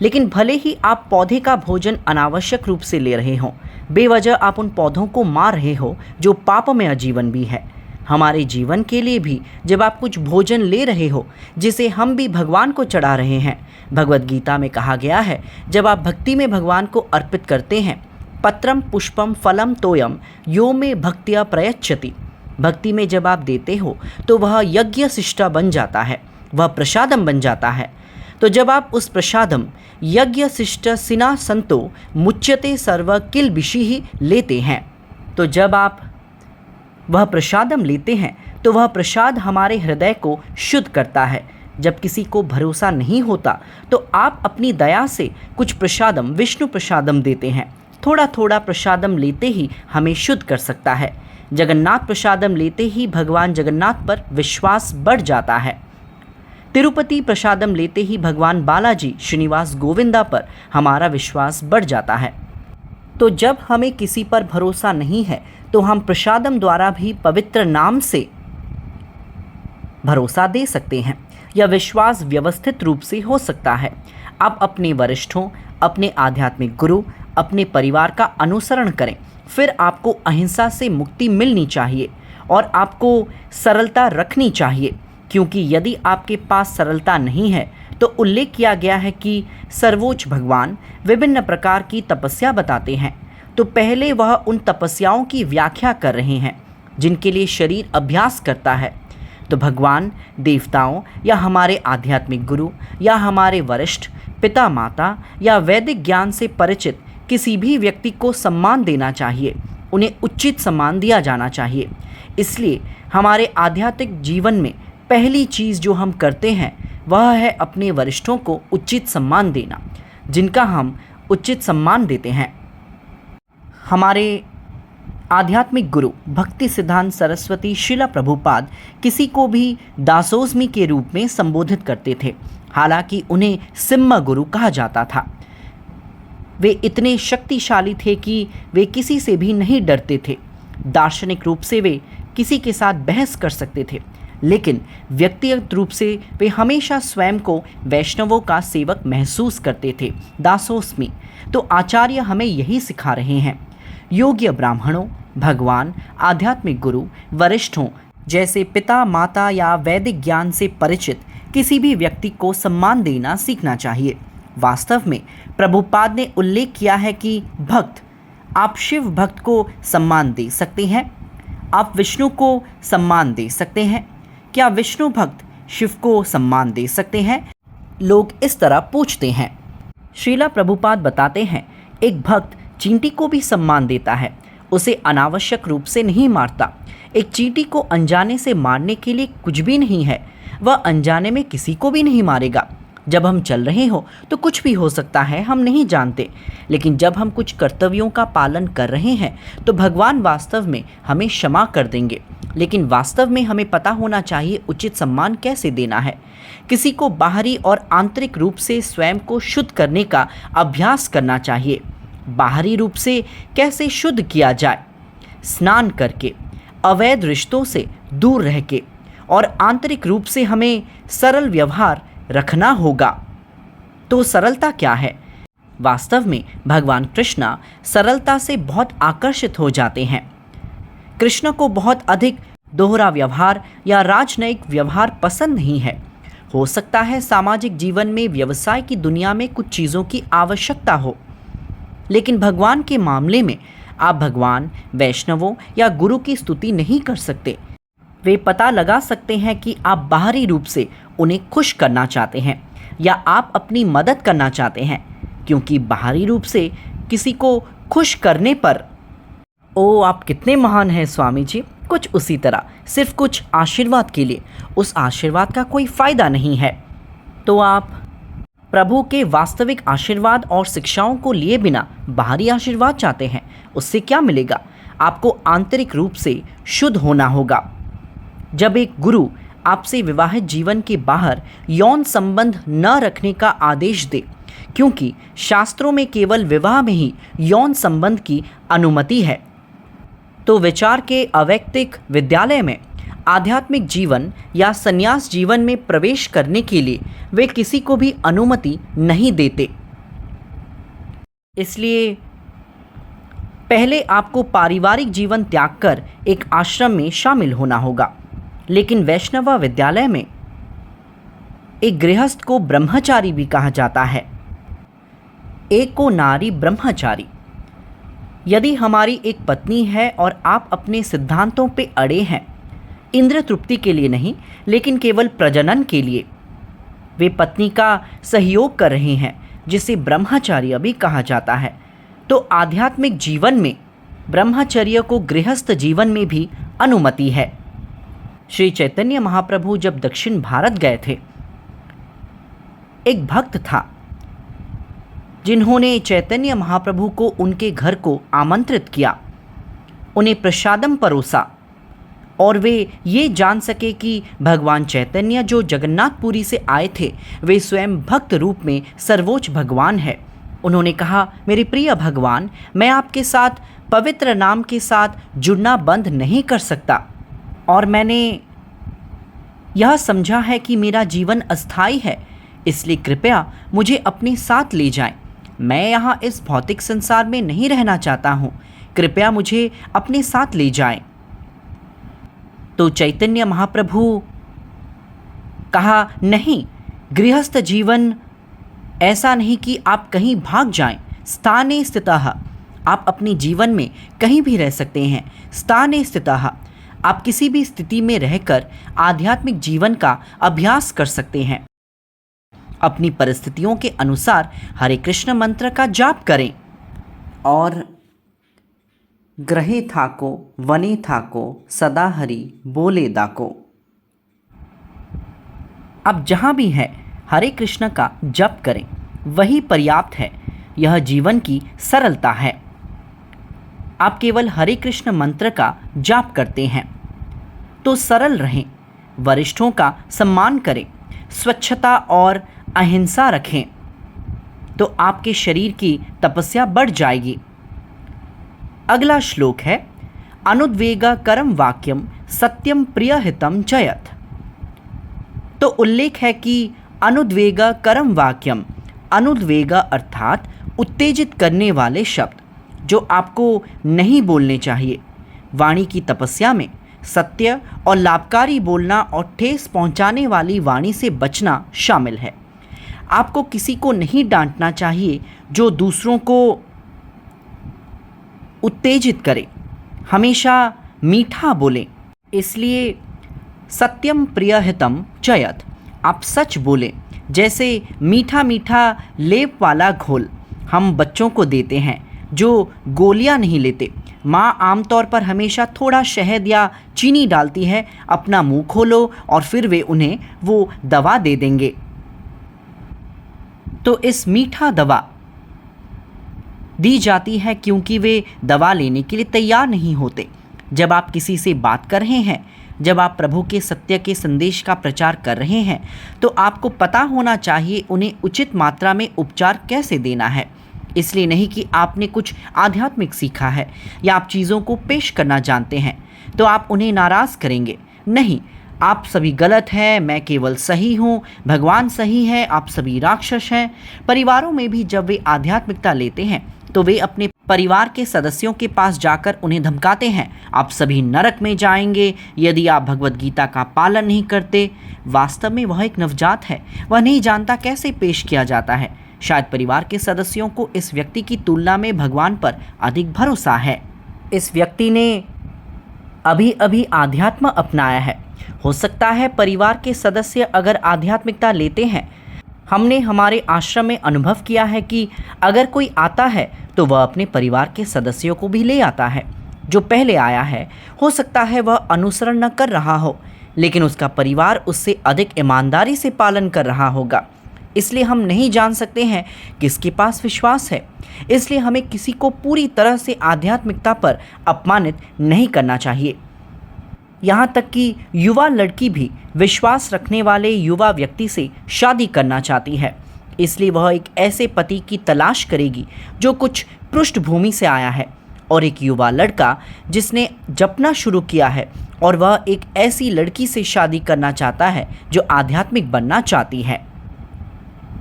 लेकिन भले ही आप पौधे का भोजन अनावश्यक रूप से ले रहे हों, बेवजह आप उन पौधों को मार रहे हो जो पापमय आजीवन भी है। हमारे जीवन के लिए भी जब आप कुछ भोजन ले रहे हो जिसे हम भी भगवान को चढ़ा रहे हैं, भगवद गीता में कहा गया है, जब आप भक्ति में भगवान को अर्पित करते हैं, पत्रम पुष्पम फलम तोयम यो में भक्तिया प्रयच्छति, भक्ति में जब आप देते हो तो वह यज्ञ शिष्टा बन जाता है, वह प्रसादम बन जाता है। तो जब आप उस प्रसादम यज्ञ शिष्ट सिना संतो मुच्यते सर्व किल बिशी ही लेते हैं, तो जब आप वह प्रसादम लेते हैं तो वह प्रसाद हमारे हृदय को शुद्ध करता है। जब किसी को भरोसा नहीं होता तो आप अपनी दया से कुछ प्रसादम, विष्णु प्रसादम देते हैं। थोड़ा थोड़ा प्रसादम लेते ही हमें शुद्ध कर सकता है। जगन्नाथ प्रसादम लेते ही भगवान जगन्नाथ पर विश्वास बढ़ जाता है। तिरुपति प्रसादम लेते ही भगवान बालाजी श्रीनिवास गोविंदा पर हमारा विश्वास बढ़ जाता है। तो जब हमें किसी पर भरोसा नहीं है तो हम प्रसादम द्वारा भी पवित्र नाम से भरोसा दे सकते हैं। यह विश्वास व्यवस्थित रूप से हो सकता है। आप अपने वरिष्ठों, अपने आध्यात्मिक गुरु, अपने परिवार का अनुसरण करें, फिर आपको अहिंसा से मुक्ति मिलनी चाहिए और आपको सरलता रखनी चाहिए, क्योंकि यदि आपके पास सरलता नहीं है तो उल्लेख किया गया है कि सर्वोच्च भगवान विभिन्न प्रकार की तपस्या बताते हैं, तो पहले वह उन तपस्याओं की व्याख्या कर रहे हैं जिनके लिए शरीर अभ्यास करता है। तो भगवान, देवताओं या हमारे आध्यात्मिक गुरु या हमारे वरिष्ठ पिता माता या वैदिक ज्ञान से परिचित किसी भी व्यक्ति को सम्मान देना चाहिए, उन्हें उचित सम्मान दिया जाना चाहिए। इसलिए हमारे आध्यात्मिक जीवन में पहली चीज़ जो हम करते हैं वह है अपने वरिष्ठों को उचित सम्मान देना, जिनका हम उचित सम्मान देते हैं। हमारे आध्यात्मिक गुरु भक्ति सिद्धांत सरस्वती शिला प्रभुपाद किसी को भी दासोस्मी के रूप में संबोधित करते थे। हालांकि उन्हें सिम्मा गुरु कहा जाता था। वे इतने शक्तिशाली थे कि वे किसी से भी नहीं डरते थे। दार्शनिक रूप से वे किसी के साथ बहस कर सकते थे, लेकिन व्यक्तिगत रूप से वे हमेशा स्वयं को वैष्णवों का सेवक महसूस करते थे। दासोस्मी तो आचार्य हमें यही सिखा रहे हैं। योग्य ब्राह्मणों, भगवान, आध्यात्मिक गुरु, वरिष्ठों जैसे पिता, माता या वैदिक ज्ञान से परिचित किसी भी व्यक्ति को सम्मान देना सीखना चाहिए। वास्तव में प्रभुपाद ने उल्लेख किया है कि भक्त, आप शिव भक्त को सम्मान दे सकते हैं, आप विष्णु को सम्मान दे सकते हैं, क्या विष्णु भक्त शिव को सम्मान दे सकते हैं? लोग इस तरह पूछते हैं। श्रीला प्रभुपाद बताते हैं, एक भक्त चींटी को भी सम्मान देता है, उसे अनावश्यक रूप से नहीं मारता। एक चींटी को अनजाने से मारने के लिए कुछ भी नहीं है, वह अनजाने में किसी को भी नहीं मारेगा। जब हम चल रहे हो तो कुछ भी हो सकता है, हम नहीं जानते, लेकिन जब हम कुछ कर्तव्यों का पालन कर रहे हैं तो भगवान वास्तव में हमें क्षमा कर देंगे। लेकिन वास्तव में हमें पता होना चाहिए उचित सम्मान कैसे देना है। किसी को बाहरी और आंतरिक रूप से स्वयं को शुद्ध करने का अभ्यास करना चाहिए। बाहरी रूप से कैसे शुद्ध किया जाए? स्नान करके, अवैध रिश्तों से दूर रह के, और आंतरिक रूप से हमें सरल व्यवहार रखना होगा। तो सरलता क्या है? वास्तव में भगवान कृष्णा सरलता से बहुत आकर्षित हो जाते हैं। कृष्ण को बहुत अधिक दोहरा व्यवहार या राजनयिक व्यवहार पसंद नहीं है। हो सकता है सामाजिक जीवन में, व्यवसाय की दुनिया में कुछ चीज़ों की आवश्यकता हो, लेकिन भगवान के मामले में आप भगवान, वैष्णवों या गुरु की स्तुति नहीं कर सकते। वे पता लगा सकते हैं कि आप बाहरी रूप से उन्हें खुश करना चाहते हैं या आप अपनी मदद करना चाहते हैं, क्योंकि बाहरी रूप से किसी को खुश करने पर, ओ आप कितने महान हैं स्वामी जी, कुछ उसी तरह, सिर्फ कुछ आशीर्वाद के लिए, उस आशीर्वाद का कोई फ़ायदा नहीं है। तो आप प्रभु के वास्तविक आशीर्वाद और शिक्षाओं को लिए बिना बाहरी आशीर्वाद चाहते हैं, उससे क्या मिलेगा? आपको आंतरिक रूप से शुद्ध होना होगा। जब एक गुरु आपसे विवाहित जीवन के बाहर यौन संबंध न रखने का आदेश दे, क्योंकि शास्त्रों में केवल विवाह में ही यौन संबंध की अनुमति है, तो विचार के अवैक्तिक विद्यालय में आध्यात्मिक जीवन या संन्यास जीवन में प्रवेश करने के लिए वे किसी को भी अनुमति नहीं देते। इसलिए पहले आपको पारिवारिक जीवन त्याग कर एक आश्रम में शामिल होना होगा। लेकिन वैष्णव विद्यालय में एक गृहस्थ को ब्रह्मचारी भी कहा जाता है। एक को नारी ब्रह्मचारी। यदि हमारी एक पत्नी है और आप अपने सिद्धांतों पे अड़े हैं, इंद्र तृप्ति के लिए नहीं लेकिन केवल प्रजनन के लिए, वे पत्नी का सहयोग कर रहे हैं, जिसे ब्रह्मचर्य भी कहा जाता है, तो आध्यात्मिक जीवन में ब्रह्मचर्य को गृहस्थ जीवन में भी अनुमति है। श्री चैतन्य महाप्रभु जब दक्षिण भारत गए थे, एक भक्त था जिन्होंने चैतन्य महाप्रभु को उनके घर को आमंत्रित किया, उन्हें प्रसादम परोसा, और वे ये जान सके कि भगवान चैतन्य जो जगन्नाथपुरी से आए थे, वे स्वयं भक्त रूप में सर्वोच्च भगवान है। उन्होंने कहा, मेरे प्रिय भगवान, मैं आपके साथ पवित्र नाम के साथ जुड़ना बंद नहीं कर सकता, और मैंने यह समझा है कि मेरा जीवन अस्थायी है, इसलिए कृपया मुझे अपने साथ ले जाएं। मैं यहाँ इस भौतिक संसार में नहीं रहना चाहता हूँ, कृपया मुझे अपने साथ ले जाएं। तो चैतन्य महाप्रभु कहा, नहीं, गृहस्थ जीवन ऐसा नहीं कि आप कहीं भाग जाएं। स्थाने स्थितः, आप अपने जीवन में कहीं भी रह सकते हैं। स्थाने स्थितः, आप किसी भी स्थिति में रहकर आध्यात्मिक जीवन का अभ्यास कर सकते हैं। अपनी परिस्थितियों के अनुसार हरे कृष्ण मंत्र का जाप करें, और ग्रहे थाको वने थाको सदा हरि बोले दाको। अब जहाँ भी है हरे कृष्ण का जप करें, वही पर्याप्त है। यह जीवन की सरलता है। आप केवल हरे कृष्ण मंत्र का जाप करते हैं, तो सरल रहें, वरिष्ठों का सम्मान करें, स्वच्छता और अहिंसा रखें, तो आपके शरीर की तपस्या बढ़ जाएगी। अगला श्लोक है अनुद्वेगा करम वाक्यम सत्यम प्रियहितम जयत। तो उल्लेख है कि अनुद्वेगा करम वाक्यम, अनुद्वेगा अर्थात उत्तेजित करने वाले शब्द जो आपको नहीं बोलने चाहिए। वाणी की तपस्या में सत्य और लाभकारी बोलना और ठेस पहुंचाने वाली वाणी से बचना शामिल है। आपको किसी को नहीं डांटना चाहिए जो दूसरों को उत्तेजित करे। हमेशा मीठा बोलें, इसलिए सत्यम प्रियहितम जयत, आप सच बोलें। जैसे मीठा मीठा लेप वाला घोल हम बच्चों को देते हैं जो गोलियां नहीं लेते। माँ आमतौर पर हमेशा थोड़ा शहद या चीनी डालती है, अपना मुंह खोलो और फिर वे उन्हें वो दवा दे देंगे। तो इस मीठा दवा दी जाती है क्योंकि वे दवा लेने के लिए तैयार नहीं होते। जब आप किसी से बात कर रहे हैं, जब आप प्रभु के सत्य के संदेश का प्रचार कर रहे हैं, तो आपको पता होना चाहिए उन्हें उचित मात्रा में उपचार कैसे देना है। इसलिए नहीं कि आपने कुछ आध्यात्मिक सीखा है या आप चीज़ों को पेश करना जानते हैं तो आप उन्हें नाराज़ करेंगे। नहीं, आप सभी गलत हैं, मैं केवल सही हूँ, भगवान सही है, आप सभी राक्षस हैं। परिवारों में भी जब वे आध्यात्मिकता लेते हैं तो वे अपने परिवार के सदस्यों के पास जाकर उन्हें धमकाते हैं, आप सभी नरक में जाएंगे यदि आप भगवत गीता का पालन नहीं करते। वास्तव में वह एक नवजात है, वह नहीं जानता कैसे पेश किया जाता है। शायद परिवार के सदस्यों को इस व्यक्ति की तुलना में भगवान पर अधिक भरोसा है। इस व्यक्ति ने अभी अभी आध्यात्म अपनाया है। हो सकता है परिवार के सदस्य अगर आध्यात्मिकता लेते हैं, हमने हमारे आश्रम में अनुभव किया है कि अगर कोई आता है तो वह अपने परिवार के सदस्यों को भी ले आता है। जो पहले आया है हो सकता है वह अनुसरण न कर रहा हो, लेकिन उसका परिवार उससे अधिक ईमानदारी से पालन कर रहा होगा। इसलिए हम नहीं जान सकते हैं किसके पास विश्वास है। इसलिए हमें किसी को पूरी तरह से आध्यात्मिकता पर अपमानित नहीं करना चाहिए। यहाँ तक कि युवा लड़की भी विश्वास रखने वाले युवा व्यक्ति से शादी करना चाहती है। इसलिए वह एक ऐसे पति की तलाश करेगी जो कुछ पृष्ठभूमि से आया है, और एक युवा लड़का जिसने जपना शुरू किया है, और वह एक ऐसी लड़की से शादी करना चाहता है जो आध्यात्मिक बनना चाहती है।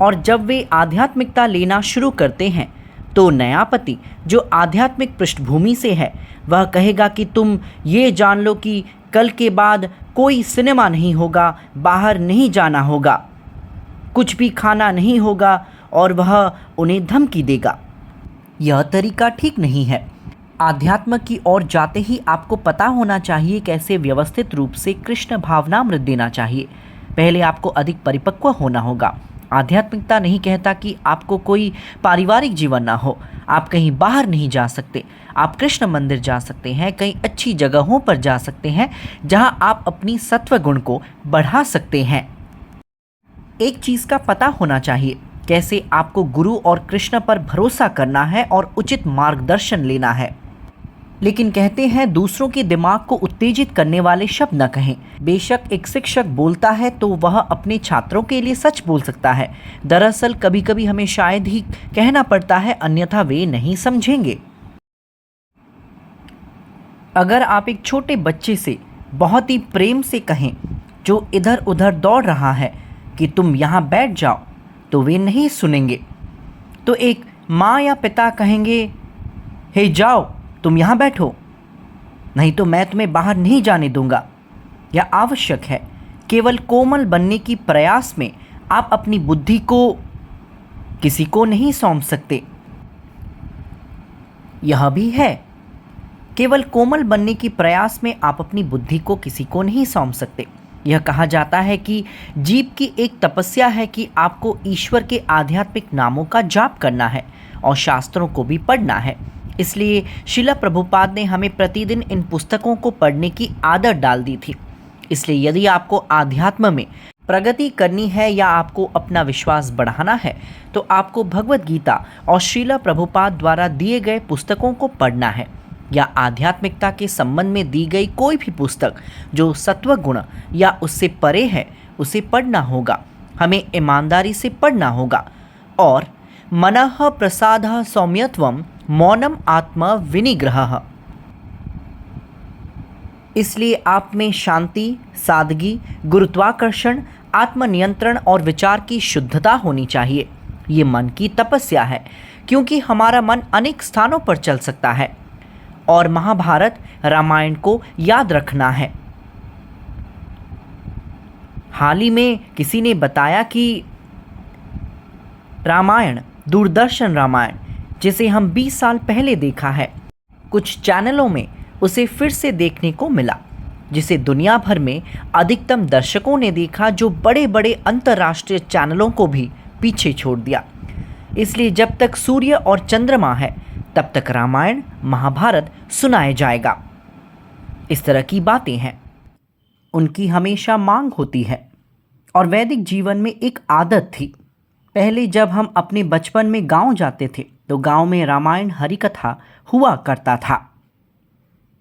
और जब वे आध्यात्मिकता लेना शुरू करते हैं तो नया पति जो आध्यात्मिक पृष्ठभूमि से है वह कहेगा कि तुम ये जान लो कि कल के बाद कोई सिनेमा नहीं होगा, बाहर नहीं जाना होगा, कुछ भी खाना नहीं होगा, और वह उन्हें धमकी देगा। यह तरीका ठीक नहीं है। आध्यात्म की ओर जाते ही आपको पता होना चाहिए कैसे व्यवस्थित रूप से कृष्ण भावनामृत देना चाहिए। पहले आपको अधिक परिपक्व होना होगा। आध्यात्मिकता नहीं कहता कि आपको कोई पारिवारिक जीवन ना हो, आप कहीं बाहर नहीं जा सकते, आप कृष्ण मंदिर जा सकते हैं, कई अच्छी जगहों पर जा सकते हैं जहां आप अपनी सत्व गुण को बढ़ा सकते हैं। एक चीज़ का पता होना चाहिए, कैसे आपको गुरु और कृष्ण पर भरोसा करना है और उचित मार्गदर्शन लेना है। लेकिन कहते हैं दूसरों के दिमाग को उत्तेजित करने वाले शब्द न कहें। बेशक एक शिक्षक बोलता है तो वह अपने छात्रों के लिए सच बोल सकता है। दरअसल कभी कभी हमें शायद ही कहना पड़ता है, अन्यथा वे नहीं समझेंगे। अगर आप एक छोटे बच्चे से बहुत ही प्रेम से कहें जो इधर उधर दौड़ रहा है कि तुम यहाँ बैठ जाओ, तो वे नहीं सुनेंगे। तो एक माँ या पिता कहेंगे, हे जाओ तुम यहाँ बैठो, नहीं तो मैं तुम्हें बाहर नहीं जाने दूंगा। यह आवश्यक है। केवल कोमल बनने की प्रयास में आप अपनी बुद्धि को किसी को नहीं सौंप सकते। यह भी है, केवल कोमल बनने की प्रयास में आप अपनी बुद्धि को किसी को नहीं सौंप सकते। यह कहा जाता है कि जीव की एक तपस्या है कि आपको ईश्वर के आध्यात्मिक नामों का जाप करना है और शास्त्रों को भी पढ़ना है। इसलिए शिला प्रभुपाद ने हमें प्रतिदिन इन पुस्तकों को पढ़ने की आदत डाल दी थी। इसलिए यदि आपको आध्यात्म में प्रगति करनी है या आपको अपना विश्वास बढ़ाना है तो आपको भगवत गीता और शिला प्रभुपाद द्वारा दिए गए पुस्तकों को पढ़ना है। या आध्यात्मिकता के संबंध में दी गई कोई भी पुस्तक जो सत्व गुण या उससे परे है उसे पढ़ना होगा। हमें ईमानदारी से पढ़ना होगा। और मनः प्रसादः सौम्यत्वम मौनम आत्मा विनिग्रहः। इसलिए आप में शांति, सादगी, गुरुत्वाकर्षण, आत्मनियंत्रण और विचार की शुद्धता होनी चाहिए। ये मन की तपस्या है, क्योंकि हमारा मन अनेक स्थानों पर चल सकता है और महाभारत, रामायण को याद रखना है। हाल ही में किसी ने बताया कि रामायण, दूरदर्शन रामायण, जिसे हम 20 साल पहले देखा है, कुछ चैनलों में उसे फिर से देखने को मिला, जिसे दुनिया भर में अधिकतम दर्शकों ने देखा, जो बड़े बड़े अंतर्राष्ट्रीय चैनलों को भी पीछे छोड़ दिया। इसलिए जब तक सूर्य और चंद्रमा है तब तक रामायण, महाभारत सुनाया जाएगा। इस तरह की बातें हैं, उनकी हमेशा मांग होती है। और वैदिक जीवन में एक आदत थी। पहले जब हम अपने बचपन में गांव जाते थे तो गांव में रामायण हरिकथा हुआ करता था।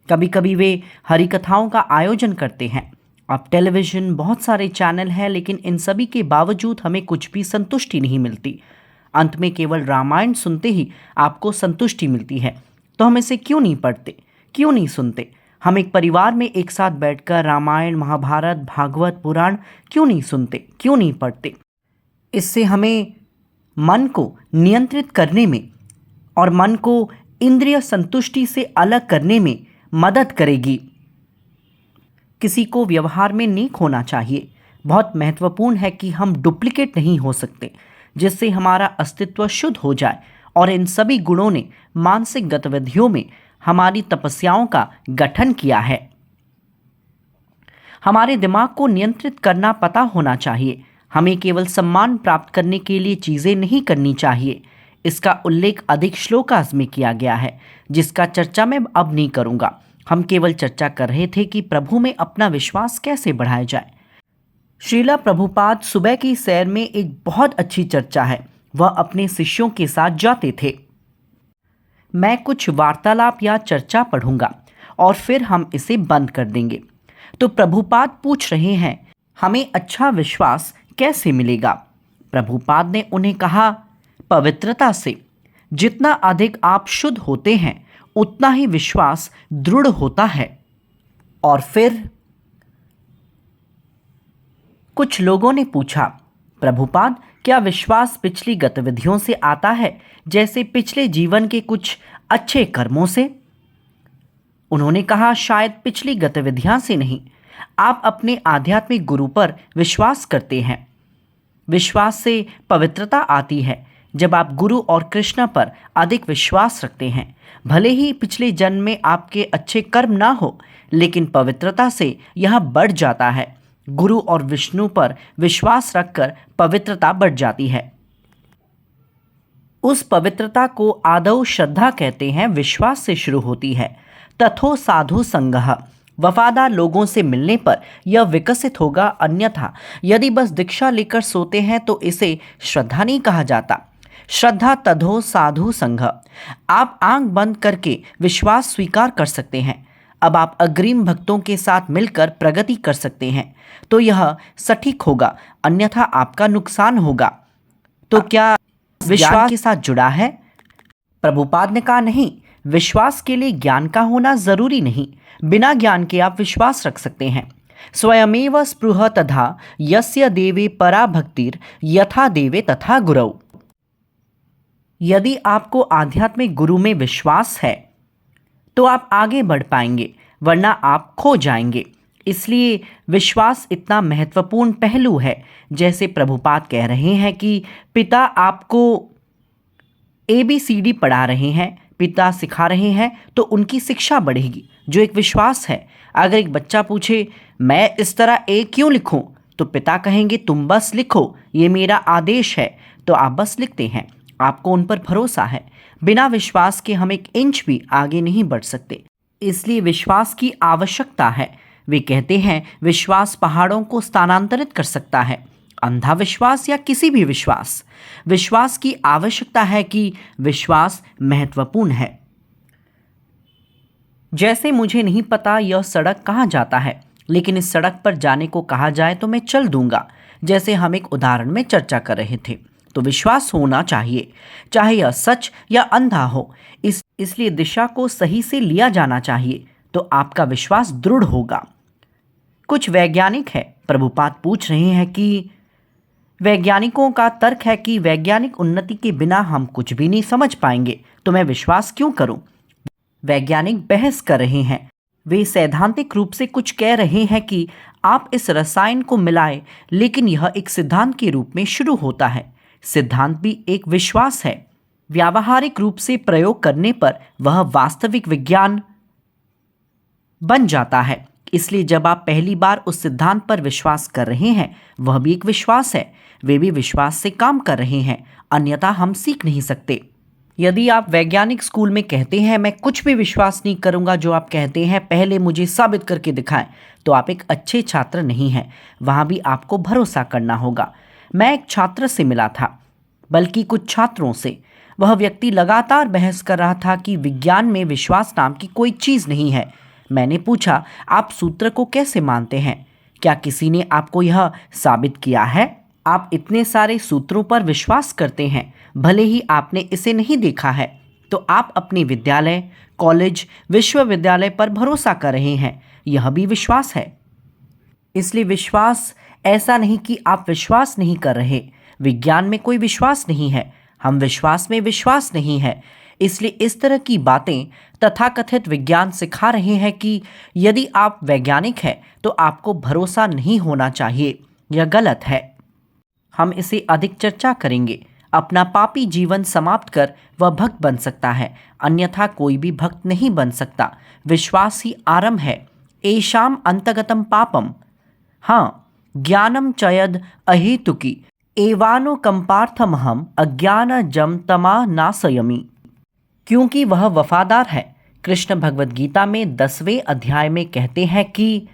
कभी कभी वे हरिकथाओं का आयोजन करते हैं। अब टेलीविज़न, बहुत सारे चैनल हैं, लेकिन इन सभी के बावजूद हमें कुछ भी संतुष्टि नहीं मिलती। अंत में केवल रामायण सुनते ही आपको संतुष्टि मिलती है। तो हम इसे क्यों नहीं पढ़ते, क्यों नहीं सुनते? हम एक परिवार में एक साथ बैठकर रामायण, महाभारत, भागवत, पुराण क्यों नहीं सुनते, क्यों नहीं पढ़ते? इससे हमें मन को नियंत्रित करने में और मन को इंद्रिय संतुष्टि से अलग करने में मदद करेगी। किसी को व्यवहार में नेक होना चाहिए। बहुत महत्वपूर्ण है कि हम डुप्लीकेट नहीं हो सकते, जिससे हमारा अस्तित्व शुद्ध हो जाए। और इन सभी गुणों ने मानसिक गतिविधियों में हमारी तपस्याओं का गठन किया है। हमारे दिमाग को नियंत्रित करना पता होना चाहिए। हमें केवल सम्मान प्राप्त करने के लिए चीज़ें नहीं करनी चाहिए। इसका उल्लेख अधिक श्लोकास में किया गया है, जिसका चर्चा मैं अब नहीं करूँगा। हम केवल चर्चा कर रहे थे कि प्रभु में अपना विश्वास कैसे बढ़ाया जाए। श्रीला प्रभुपाद सुबह की सैर में एक बहुत अच्छी चर्चा है। वह अपने शिष्यों के साथ जाते थे। मैं कुछ वार्तालाप या चर्चा पढ़ूंगा और फिर हम इसे बंद कर देंगे। तो प्रभुपाद पूछ रहे हैं, हमें अच्छा विश्वास कैसे मिलेगा? प्रभुपाद ने उन्हें कहा, पवित्रता से। जितना अधिक आप शुद्ध होते हैं उतना ही विश्वास दृढ़ होता है। और फिर कुछ लोगों ने पूछा, प्रभुपाद, क्या विश्वास पिछली गतिविधियों से आता है, जैसे पिछले जीवन के कुछ अच्छे कर्मों से? उन्होंने कहा, शायद पिछली गतिविधियां से नहीं, आप अपने आध्यात्मिक गुरु पर विश्वास करते हैं। विश्वास से पवित्रता आती है। जब आप गुरु और कृष्ण पर अधिक विश्वास रखते हैं, भले ही पिछले जन्म में आपके अच्छे कर्म ना हो, लेकिन पवित्रता से यह बढ़ जाता है। गुरु और विष्णु पर विश्वास रखकर पवित्रता बढ़ जाती है। उस पवित्रता को आदौ श्रद्धा कहते हैं। विश्वास से शुरू होती है। तथो साधु संगः, वफादार लोगों से मिलने पर यह विकसित होगा। अन्यथा यदि बस दीक्षा लेकर सोते हैं तो इसे श्रद्धा नहीं कहा जाता। श्रद्धा तथो साधु संघ। आप आंख बंद करके विश्वास स्वीकार कर सकते हैं। अब आप अग्रिम भक्तों के साथ मिलकर प्रगति कर सकते हैं, तो यह सटीक होगा, अन्यथा आपका नुकसान होगा। तो क्या विश्वास के साथ जुड़ा है? प्रभुपाद ने कहा, नहीं, विश्वास के लिए ज्ञान का होना जरूरी नहीं। बिना ज्ञान के आप विश्वास रख सकते हैं। स्वयमेव स्पृह तथा यस्य देवे परा भक्तिर् यथा देवे तथा गुरौ। यदि आपको आध्यात्मिक गुरु में विश्वास है तो आप आगे बढ़ पाएंगे, वरना आप खो जाएंगे। इसलिए विश्वास इतना महत्वपूर्ण पहलू है। जैसे प्रभुपाद कह रहे हैं कि पिता आपको ABCD पढ़ा रहे हैं, पिता सिखा रहे हैं, तो उनकी शिक्षा बढ़ेगी, जो एक विश्वास है। अगर एक बच्चा पूछे, मैं इस तरह A क्यों लिखूं, तो पिता कहेंगे, तुम बस लिखो, ये मेरा आदेश है, तो आप बस लिखते हैं। आपको उन पर भरोसा है। बिना विश्वास के हम एक इंच भी आगे नहीं बढ़ सकते। इसलिए विश्वास की आवश्यकता है। वे कहते हैं, विश्वास पहाड़ों को स्थानांतरित कर सकता है। अंधा विश्वास या किसी भी विश्वास, विश्वास की आवश्यकता है कि विश्वास महत्वपूर्ण है। जैसे मुझे नहीं पता यह सड़क कहाँ जाता है, लेकिन इस सड़क पर जाने को कहा जाए तो मैं चल दूंगा। जैसे हम एक उदाहरण में चर्चा कर रहे थे। तो विश्वास होना चाहिए, चाहे यह सच या अंधा हो। इसलिए दिशा को सही से लिया जाना चाहिए, तो आपका विश्वास दृढ़ होगा। कुछ वैज्ञानिक है, प्रभुपाद पूछ रहे हैं कि वैज्ञानिकों का तर्क है कि वैज्ञानिक उन्नति के बिना हम कुछ भी नहीं समझ पाएंगे, तो मैं विश्वास क्यों करूं? वैज्ञानिक बहस कर रहे हैं। वे सैद्धांतिक रूप से कुछ कह रहे हैं कि आप इस रसायन को मिलाएं, लेकिन यह एक सिद्धांत के रूप में शुरू होता है। सिद्धांत भी एक विश्वास है। व्यावहारिक रूप से प्रयोग करने पर वह वास्तविक विज्ञान बन जाता है। इसलिए जब आप पहली बार उस सिद्धांत पर विश्वास कर रहे हैं, वह भी एक विश्वास है। वे भी विश्वास से काम कर रहे हैं, अन्यथा हम सीख नहीं सकते। यदि आप वैज्ञानिक स्कूल में कहते हैं मैं कुछ भी विश्वास नहीं करूंगा जो आप कहते हैं, पहले मुझे साबित करके दिखाएं, तो आप एक अच्छे छात्र नहीं हैं। वहां भी आपको भरोसा करना होगा। मैं एक छात्र से मिला था, बल्कि कुछ छात्रों से। वह व्यक्ति लगातार बहस कर रहा था कि विज्ञान में विश्वास नाम की कोई चीज़ नहीं है। मैंने पूछा, आप सूत्र को कैसे मानते हैं? क्या किसी ने आपको यह साबित किया है? आप इतने सारे सूत्रों पर विश्वास करते हैं, भले ही आपने इसे नहीं देखा है। तो आप अपने विद्यालय, कॉलेज, विश्वविद्यालय पर भरोसा कर रहे हैं। यह भी विश्वास है। इसलिए विश्वास ऐसा नहीं कि आप विश्वास नहीं कर रहे। विज्ञान में कोई विश्वास नहीं है, हम विश्वास में विश्वास नहीं है। इसलिए इस तरह की बातें तथाकथित विज्ञान सिखा रहे हैं कि यदि आप वैज्ञानिक हैं तो आपको भरोसा नहीं होना चाहिए। यह गलत है। हम इसे अधिक चर्चा करेंगे। अपना पापी जीवन समाप्त कर वह भक्त बन सकता है, अन्यथा कोई भी भक्त नहीं बन सकता। विश्वास ही आरंभ है। एषाम अंतगतम पापम, हाँ, ज्ञानम चयद अहेतुकी एवानुकंपार्थमहम अज्ञानजम तमा नासयमि। क्योंकि वह वफादार है। कृष्ण भगवद गीता में 10वें अध्याय में कहते हैं कि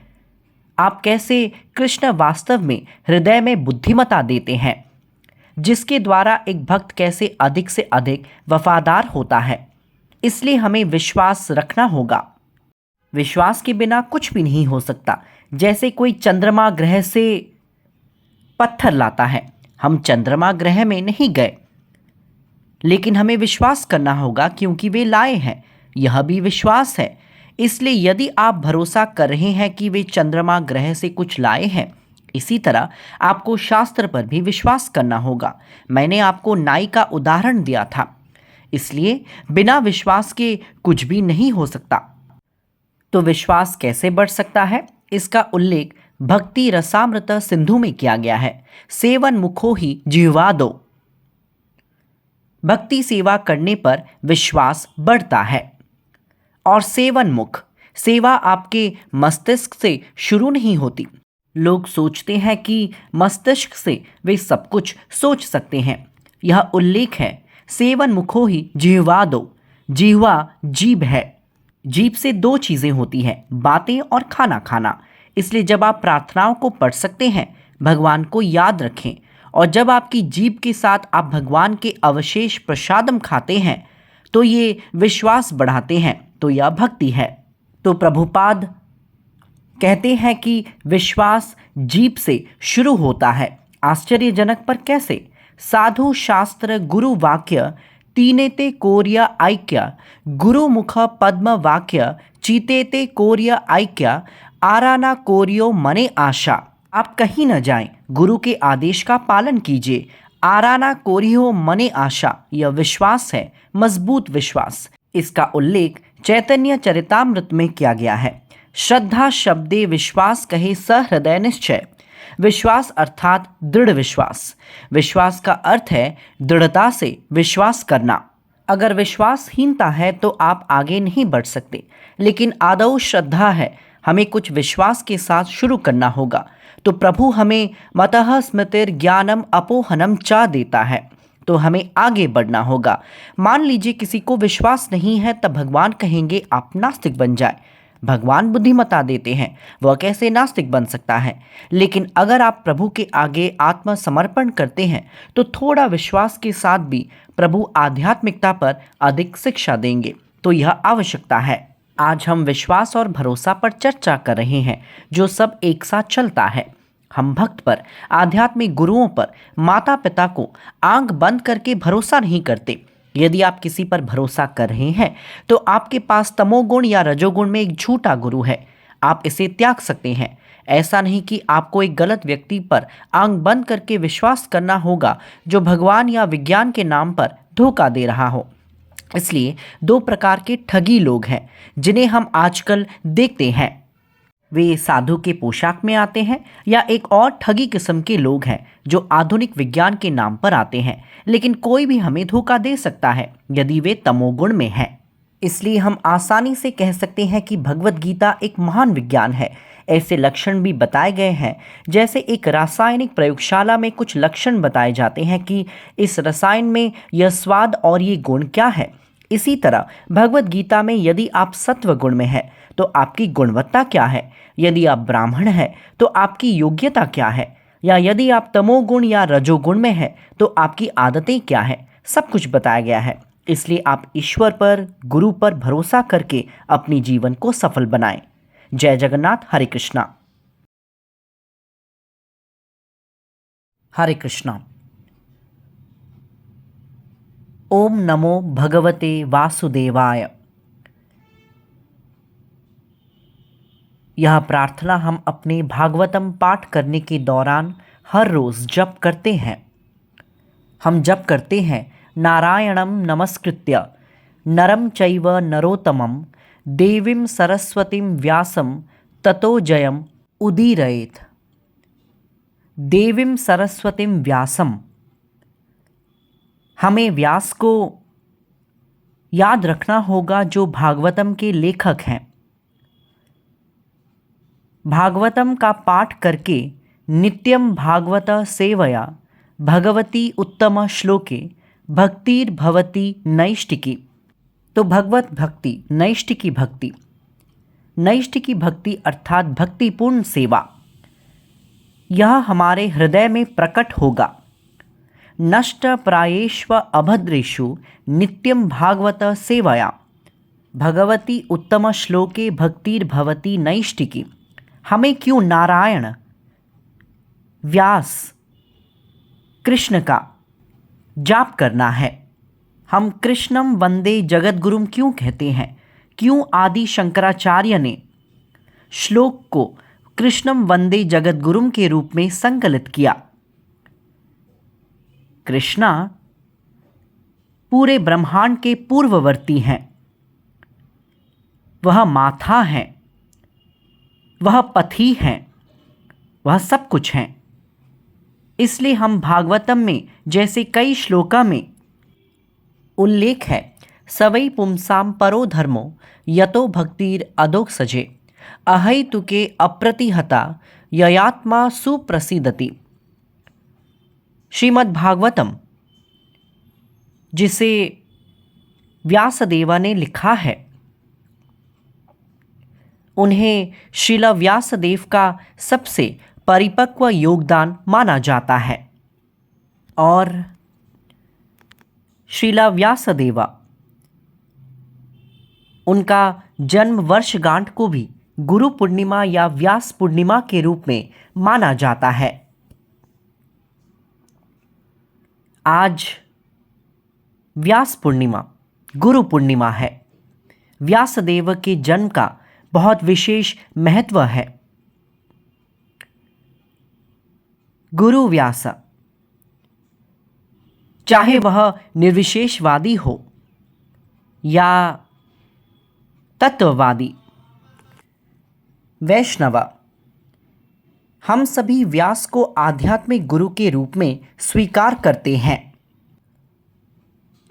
आप कैसे कृष्ण वास्तव में हृदय में बुद्धिमता देते हैं, जिसके द्वारा एक भक्त कैसे अधिक से अधिक वफादार होता है। इसलिए हमें विश्वास रखना होगा। विश्वास के बिना कुछ भी नहीं हो सकता। जैसे कोई चंद्रमा ग्रह से पत्थर लाता है, हम चंद्रमा ग्रह में नहीं गए, लेकिन हमें विश्वास करना होगा क्योंकि वे लाए हैं। यह भी विश्वास है। इसलिए यदि आप भरोसा कर रहे हैं कि वे चंद्रमा ग्रह से कुछ लाए हैं, इसी तरह आपको शास्त्र पर भी विश्वास करना होगा। मैंने आपको नाई का उदाहरण दिया था। इसलिए बिना विश्वास के कुछ भी नहीं हो सकता। तो विश्वास कैसे बढ़ सकता है? इसका उल्लेख भक्ति रसामृत सिंधु में किया गया है। सेवन मुखो ही जिह्वादो। भक्ति सेवा करने पर विश्वास बढ़ता है। और सेवन मुख, सेवा आपके मस्तिष्क से शुरू नहीं होती। लोग सोचते हैं कि मस्तिष्क से वे सब कुछ सोच सकते हैं। यह उल्लेख है, सेवन मुखो ही जिह्वादो। जिह्वा जीभ है। जीभ से दो चीज़ें होती हैं, बातें और खाना खाना। इसलिए जब आप प्रार्थनाओं को पढ़ सकते हैं, भगवान को याद रखें। और जब आपकी जीभ के साथ आप भगवान के अवशेष प्रसादम खाते हैं, तो ये विश्वास बढ़ाते हैं। तो यह भक्ति है। तो प्रभुपाद कहते हैं कि विश्वास जीभ से शुरू होता है। आश्चर्यजनक पर कैसे? साधु शास्त्र गुरु वाक्य तीनेते कोर्य ऐक्य गुरु मुख पद्म वाक्य चीतेते कोर्य ऐक्य आराना कोर्यो मने आशा। आप कहीं न जाएं, गुरु के आदेश का पालन कीजिए। आराना कोरियो मने आशा, यह विश्वास है, मजबूत विश्वास। इसका उल्लेख चैतन्य चरितामृत में किया गया है। श्रद्धा शब्दे विश्वास कहे सहृदय निश्चय। विश्वास अर्थात दृढ़ विश्वास। विश्वास का अर्थ है दृढ़ता से विश्वास करना। अगर विश्वासहीनता है तो आप आगे नहीं बढ़ सकते। लेकिन आदौ श्रद्धा है, हमें कुछ विश्वास के साथ शुरू करना होगा। तो प्रभु हमें मतः स्मृतिर ज्ञानम अपोहनम चा देता है, तो हमें आगे बढ़ना होगा। मान लीजिए किसी को विश्वास नहीं है, तब भगवान कहेंगे आप नास्तिक बन जाए। भगवान बुद्धिमता देते हैं, वह कैसे नास्तिक बन सकता है? लेकिन अगर आप प्रभु के आगे आत्मसमर्पण करते हैं, तो थोड़ा विश्वास के साथ भी प्रभु आध्यात्मिकता पर अधिक शिक्षा देंगे। तो यह आवश्यकता है। आज हम विश्वास और भरोसा पर चर्चा कर रहे हैं, जो सब एक साथ चलता है। हम भक्त पर, आध्यात्मिक गुरुओं पर, माता पिता को आंख बंद करके भरोसा नहीं करते। यदि आप किसी पर भरोसा कर रहे हैं तो आपके पास तमोगुण या रजोगुण में एक झूठा गुरु है। आप इसे त्याग सकते हैं। ऐसा नहीं कि आपको एक गलत व्यक्ति पर आंख बंद करके विश्वास करना होगा जो भगवान या विज्ञान के नाम पर धोखा दे रहा हो। इसलिए दो प्रकार के ठगी लोग हैं जिन्हें हम आजकल देखते हैं। वे साधु के पोशाक में आते हैं, या एक और ठगी किस्म के लोग हैं जो आधुनिक विज्ञान के नाम पर आते हैं। लेकिन कोई भी हमें धोखा दे सकता है यदि वे तमोगुण में हैं। इसलिए हम आसानी से कह सकते हैं कि भगवत गीता एक महान विज्ञान है। ऐसे लक्षण भी बताए गए हैं, जैसे एक रासायनिक प्रयोगशाला में कुछ लक्षण बताए जाते हैं कि इस रसायन में यह स्वाद और ये गुण क्या है। इसी तरह भगवत गीता में यदि आप सत्व गुण में हैं तो आपकी गुणवत्ता क्या है, यदि आप ब्राह्मण हैं तो आपकी योग्यता क्या है, या यदि आप तमोगुण या रजोगुण में हैं तो आपकी आदतें क्या हैं, सब कुछ बताया गया है। इसलिए आप ईश्वर पर, गुरु पर भरोसा करके अपनी जीवन को सफल बनाएं। जय जगन्नाथ। हरे कृष्णा। हरे कृष्णा। ओम नमो भगवते वासुदेवाय। यह प्रार्थना हम अपने भागवतम पाठ करने के दौरान हर रोज जप करते हैं। हम जप करते हैं, नारायणं नमस्कृत्य नरं चैव नरोत्तमं देवीं सरस्वतीं व्यासं ततो जयम् उदीरयेत्। देवीं सरस्वतीं व्यासं, हमें व्यास को याद रखना होगा जो भागवतम के लेखक हैं। भागवतम का पाठ करके नित्यं भागवत सेवया भगवती उत्तम श्लोके भक्तिर्भवति नैष्टिकी। तो भगवत भक्ति, नैष्टिकी भक्ति, नैष्टिकी भक्ति अर्थात भक्तिपूर्ण सेवा, यह हमारे हृदय में प्रकट होगा। नष्ट प्रायेष्व अभद्रेषु नित्यं भागवत सेवया भगवती उत्तम श्लोके भक्तिर्भवति नैष्टिकी। हमें क्यों नारायण, व्यास, कृष्ण का जाप करना है? हम कृष्णम वंदे जगद्गुरुम क्यों कहते हैं? क्यों आदि शंकराचार्य ने श्लोक को कृष्णम वंदे जगद्गुरुम के रूप में संकलित किया? कृष्णा पूरे ब्रह्मांड के पूर्ववर्ती हैं। वह माता हैं, वह पति हैं, वह सब कुछ हैं। इसलिए हम भागवतम में जैसे कई श्लोका में उल्लेख है, सवै पुंसाम परो धर्मो यतो भक्तिर अधोक्षजे अहैतुके अप्रतिहता ययात्मा सुप्रसिद्धति। श्रीमद् भागवतम, जिसे व्यासदेवा ने लिखा है, उन्हें श्रील व्यासदेव का सबसे परिपक्व योगदान माना जाता है। और श्रील व्यासदेवा, उनका जन्म वर्षगांठ को भी गुरु पूर्णिमा या व्यास पूर्णिमा के रूप में माना जाता है। आज व्यास पूर्णिमा, गुरु पूर्णिमा है। व्यासदेव के जन्म का बहुत विशेष महत्व है। गुरु व्यास, चाहे वह निर्विशेषवादी हो या तत्ववादी, वैष्णव, हम सभी व्यास को आध्यात्मिक गुरु के रूप में स्वीकार करते हैं।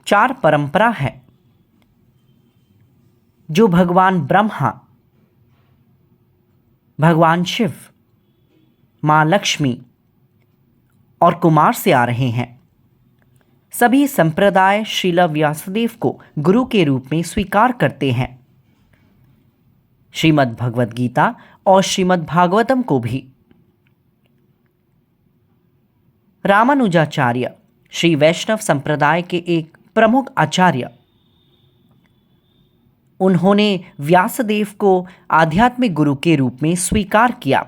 4 परंपरा है जो भगवान ब्रह्मा, भगवान शिव, माँ लक्ष्मी और कुमार से आ रहे हैं। सभी संप्रदाय श्रील व्यासदेव को गुरु के रूप में स्वीकार करते हैं। श्रीमद् भगवद गीता और श्रीमद् भागवतम को भी। रामानुजाचार्य श्री वैष्णव संप्रदाय के एक प्रमुख आचार्य, उन्होंने व्यासदेव को आध्यात्मिक गुरु के रूप में स्वीकार किया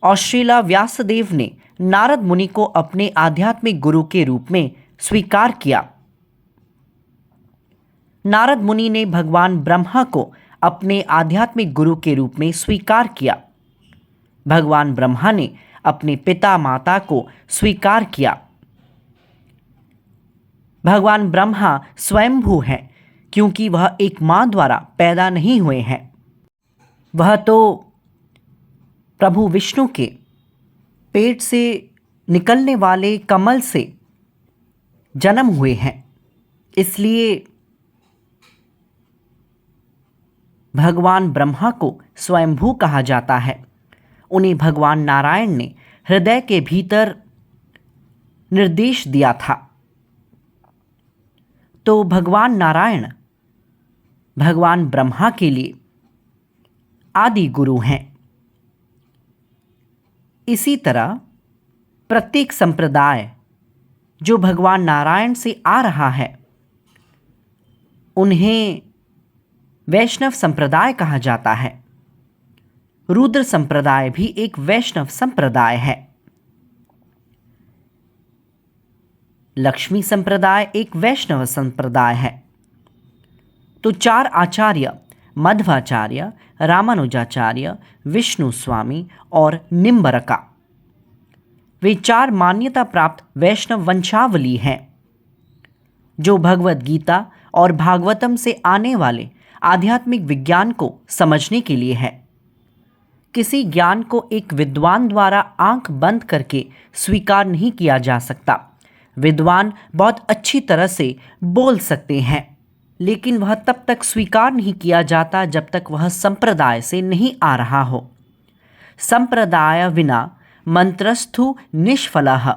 और श्रीला व्यासदेव ने नारद मुनि को अपने आध्यात्मिक गुरु के रूप में स्वीकार किया। नारद मुनि ने भगवान ब्रह्मा को अपने आध्यात्मिक गुरु के रूप में स्वीकार किया। भगवान ब्रह्मा ने अपने पिता माता को स्वीकार किया। भगवान ब्रह्मा स्वयंभू हैं क्योंकि वह एक मां द्वारा पैदा नहीं हुए हैं। वह तो प्रभु विष्णु के पेट से निकलने वाले कमल से जन्म हुए हैं। इसलिए भगवान ब्रह्मा को स्वयंभू कहा जाता है। उन्हें भगवान नारायण ने हृदय के भीतर निर्देश दिया था। तो भगवान नारायण भगवान ब्रह्मा के लिए आदि गुरु हैं। इसी तरह प्रत्येक संप्रदाय जो भगवान नारायण से आ रहा है उन्हें वैष्णव संप्रदाय कहा जाता है। रुद्र संप्रदाय भी एक वैष्णव संप्रदाय है। लक्ष्मी संप्रदाय एक वैष्णव संप्रदाय है। तो 4 आचार्य मध्वाचार्य, रामानुजाचार्य, विष्णु स्वामी और निम्बरका, वे 4 मान्यता प्राप्त वैष्णव वंशावली हैं जो भगवद गीता और भागवतम से आने वाले आध्यात्मिक विज्ञान को समझने के लिए है। किसी ज्ञान को एक विद्वान द्वारा आंख बंद करके स्वीकार नहीं किया जा सकता। विद्वान बहुत अच्छी तरह से बोल सकते हैं, लेकिन वह तब तक स्वीकार नहीं किया जाता जब तक वह संप्रदाय से नहीं आ रहा हो। संप्रदाय विना मंत्रस्थु निष्फलः।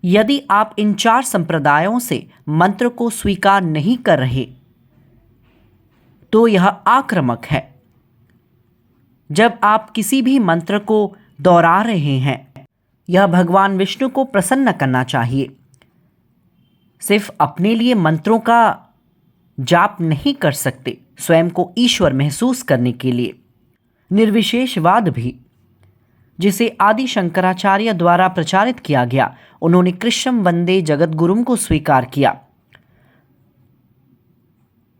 यदि आप इन 4 संप्रदायों से मंत्र को स्वीकार नहीं कर रहे तो यह आक्रामक है। जब आप किसी भी मंत्र को दोहरा रहे हैं, यह भगवान विष्णु को प्रसन्न करना चाहिए। सिर्फ अपने लिए मंत्रों का जाप नहीं कर सकते, स्वयं को ईश्वर महसूस करने के लिए। निर्विशेषवाद भी, जिसे आदि शंकराचार्य द्वारा प्रचारित किया गया, उन्होंने कृष्णं वंदे जगद्गुरुम को स्वीकार किया।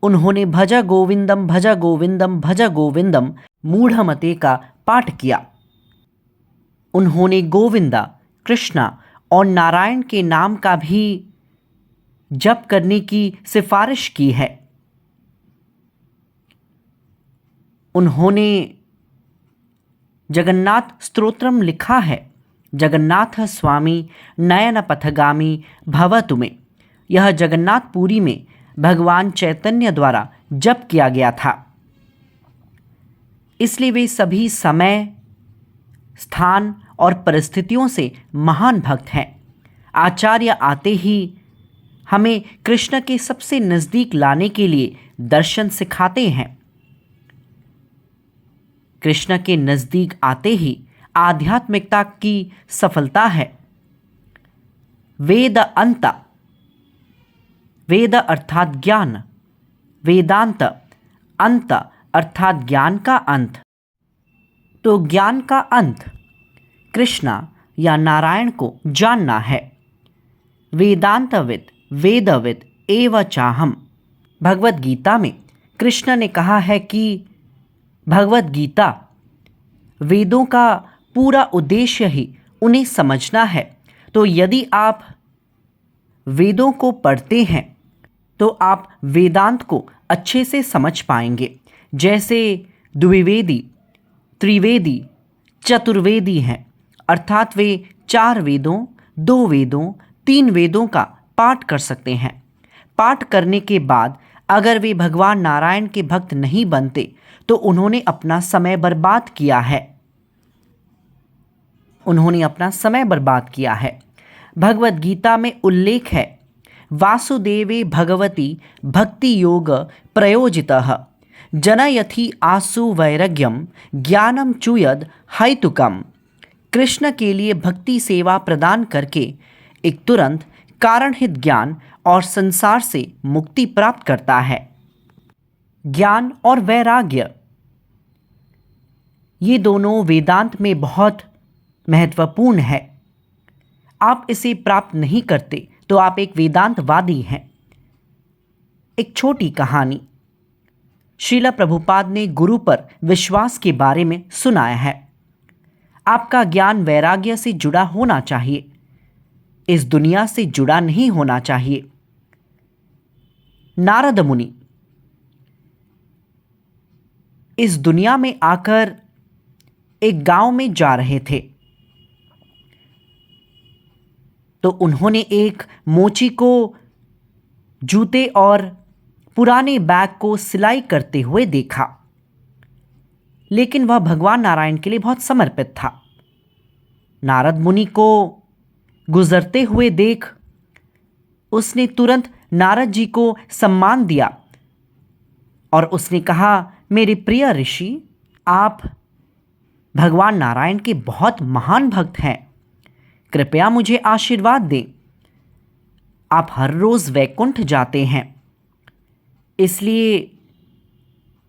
उन्होंने भज गोविंदम भज गोविंदम भज गोविंदम मूढ़मते का पाठ किया। उन्होंने गोविंदा, कृष्णा और नारायण के नाम का भी जप करने की सिफारिश की है। उन्होंने जगन्नाथ स्तोत्रम लिखा है। जगन्नाथ स्वामी नयन पथगामी भवतु में। यह जगन्नाथपुरी में भगवान चैतन्य द्वारा जप किया गया था। इसलिए वे सभी समय, स्थान और परिस्थितियों से महान भक्त हैं। आचार्य आते ही हमें कृष्ण के सबसे नज़दीक लाने के लिए दर्शन सिखाते हैं। कृष्ण के नज़दीक आते ही आध्यात्मिकता की सफलता है। वेद अंत, वेद अर्थात ज्ञान, वेदांत अंत अर्थात ज्ञान का अंत। तो ज्ञान का अंत कृष्णा या नारायण को जानना है। वेदांतविद वेदविद एव चाहम। भगवद गीता में कृष्ण ने कहा है कि भगवद गीता वेदों का पूरा उद्देश्य ही उन्हें समझना है। तो यदि आप वेदों को पढ़ते हैं तो आप वेदांत को अच्छे से समझ पाएंगे। जैसे द्विवेदी, त्रिवेदी, चतुर्वेदी हैं, अर्थात वे 4 वेदों, 2 वेदों, 3 वेदों का पाठ कर सकते हैं। पाठ करने के बाद अगर वे भगवान नारायण के भक्त नहीं बनते तो उन्होंने अपना समय बर्बाद किया है। उन्होंने अपना समय बर्बाद किया है। भगवद गीता में उल्लेख है, वासुदेवे भगवती भक्ति योग प्रयोजितः जनयति आसु वैराग्यम ज्ञानम चूयद हैतुकम। कृष्ण के लिए भक्ति सेवा प्रदान करके एक तुरंत कारणहित ज्ञान और संसार से मुक्ति प्राप्त करता है। ज्ञान और वैराग्य, ये दोनों वेदांत में बहुत महत्वपूर्ण है। आप इसे प्राप्त नहीं करते तो आप एक वेदांतवादी हैं। एक छोटी कहानी। श्रील प्रभुपाद ने गुरु पर विश्वास के बारे में सुनाया है। आपका ज्ञान वैराग्य से जुड़ा होना चाहिए, इस दुनिया से जुड़ा नहीं होना चाहिए। नारद मुनि इस दुनिया में आकर एक गांव में जा रहे थे तो उन्होंने एक मोची को जूते और पुराने बैग को सिलाई करते हुए देखा, लेकिन वह भगवान नारायण के लिए बहुत समर्पित था। नारद मुनि को गुजरते हुए देख उसने तुरंत नारद जी को सम्मान दिया और उसने कहा, मेरे प्रिय ऋषि, आप भगवान नारायण के बहुत महान भक्त हैं, कृपया मुझे आशीर्वाद दें। आप हर रोज वैकुंठ जाते हैं, इसलिए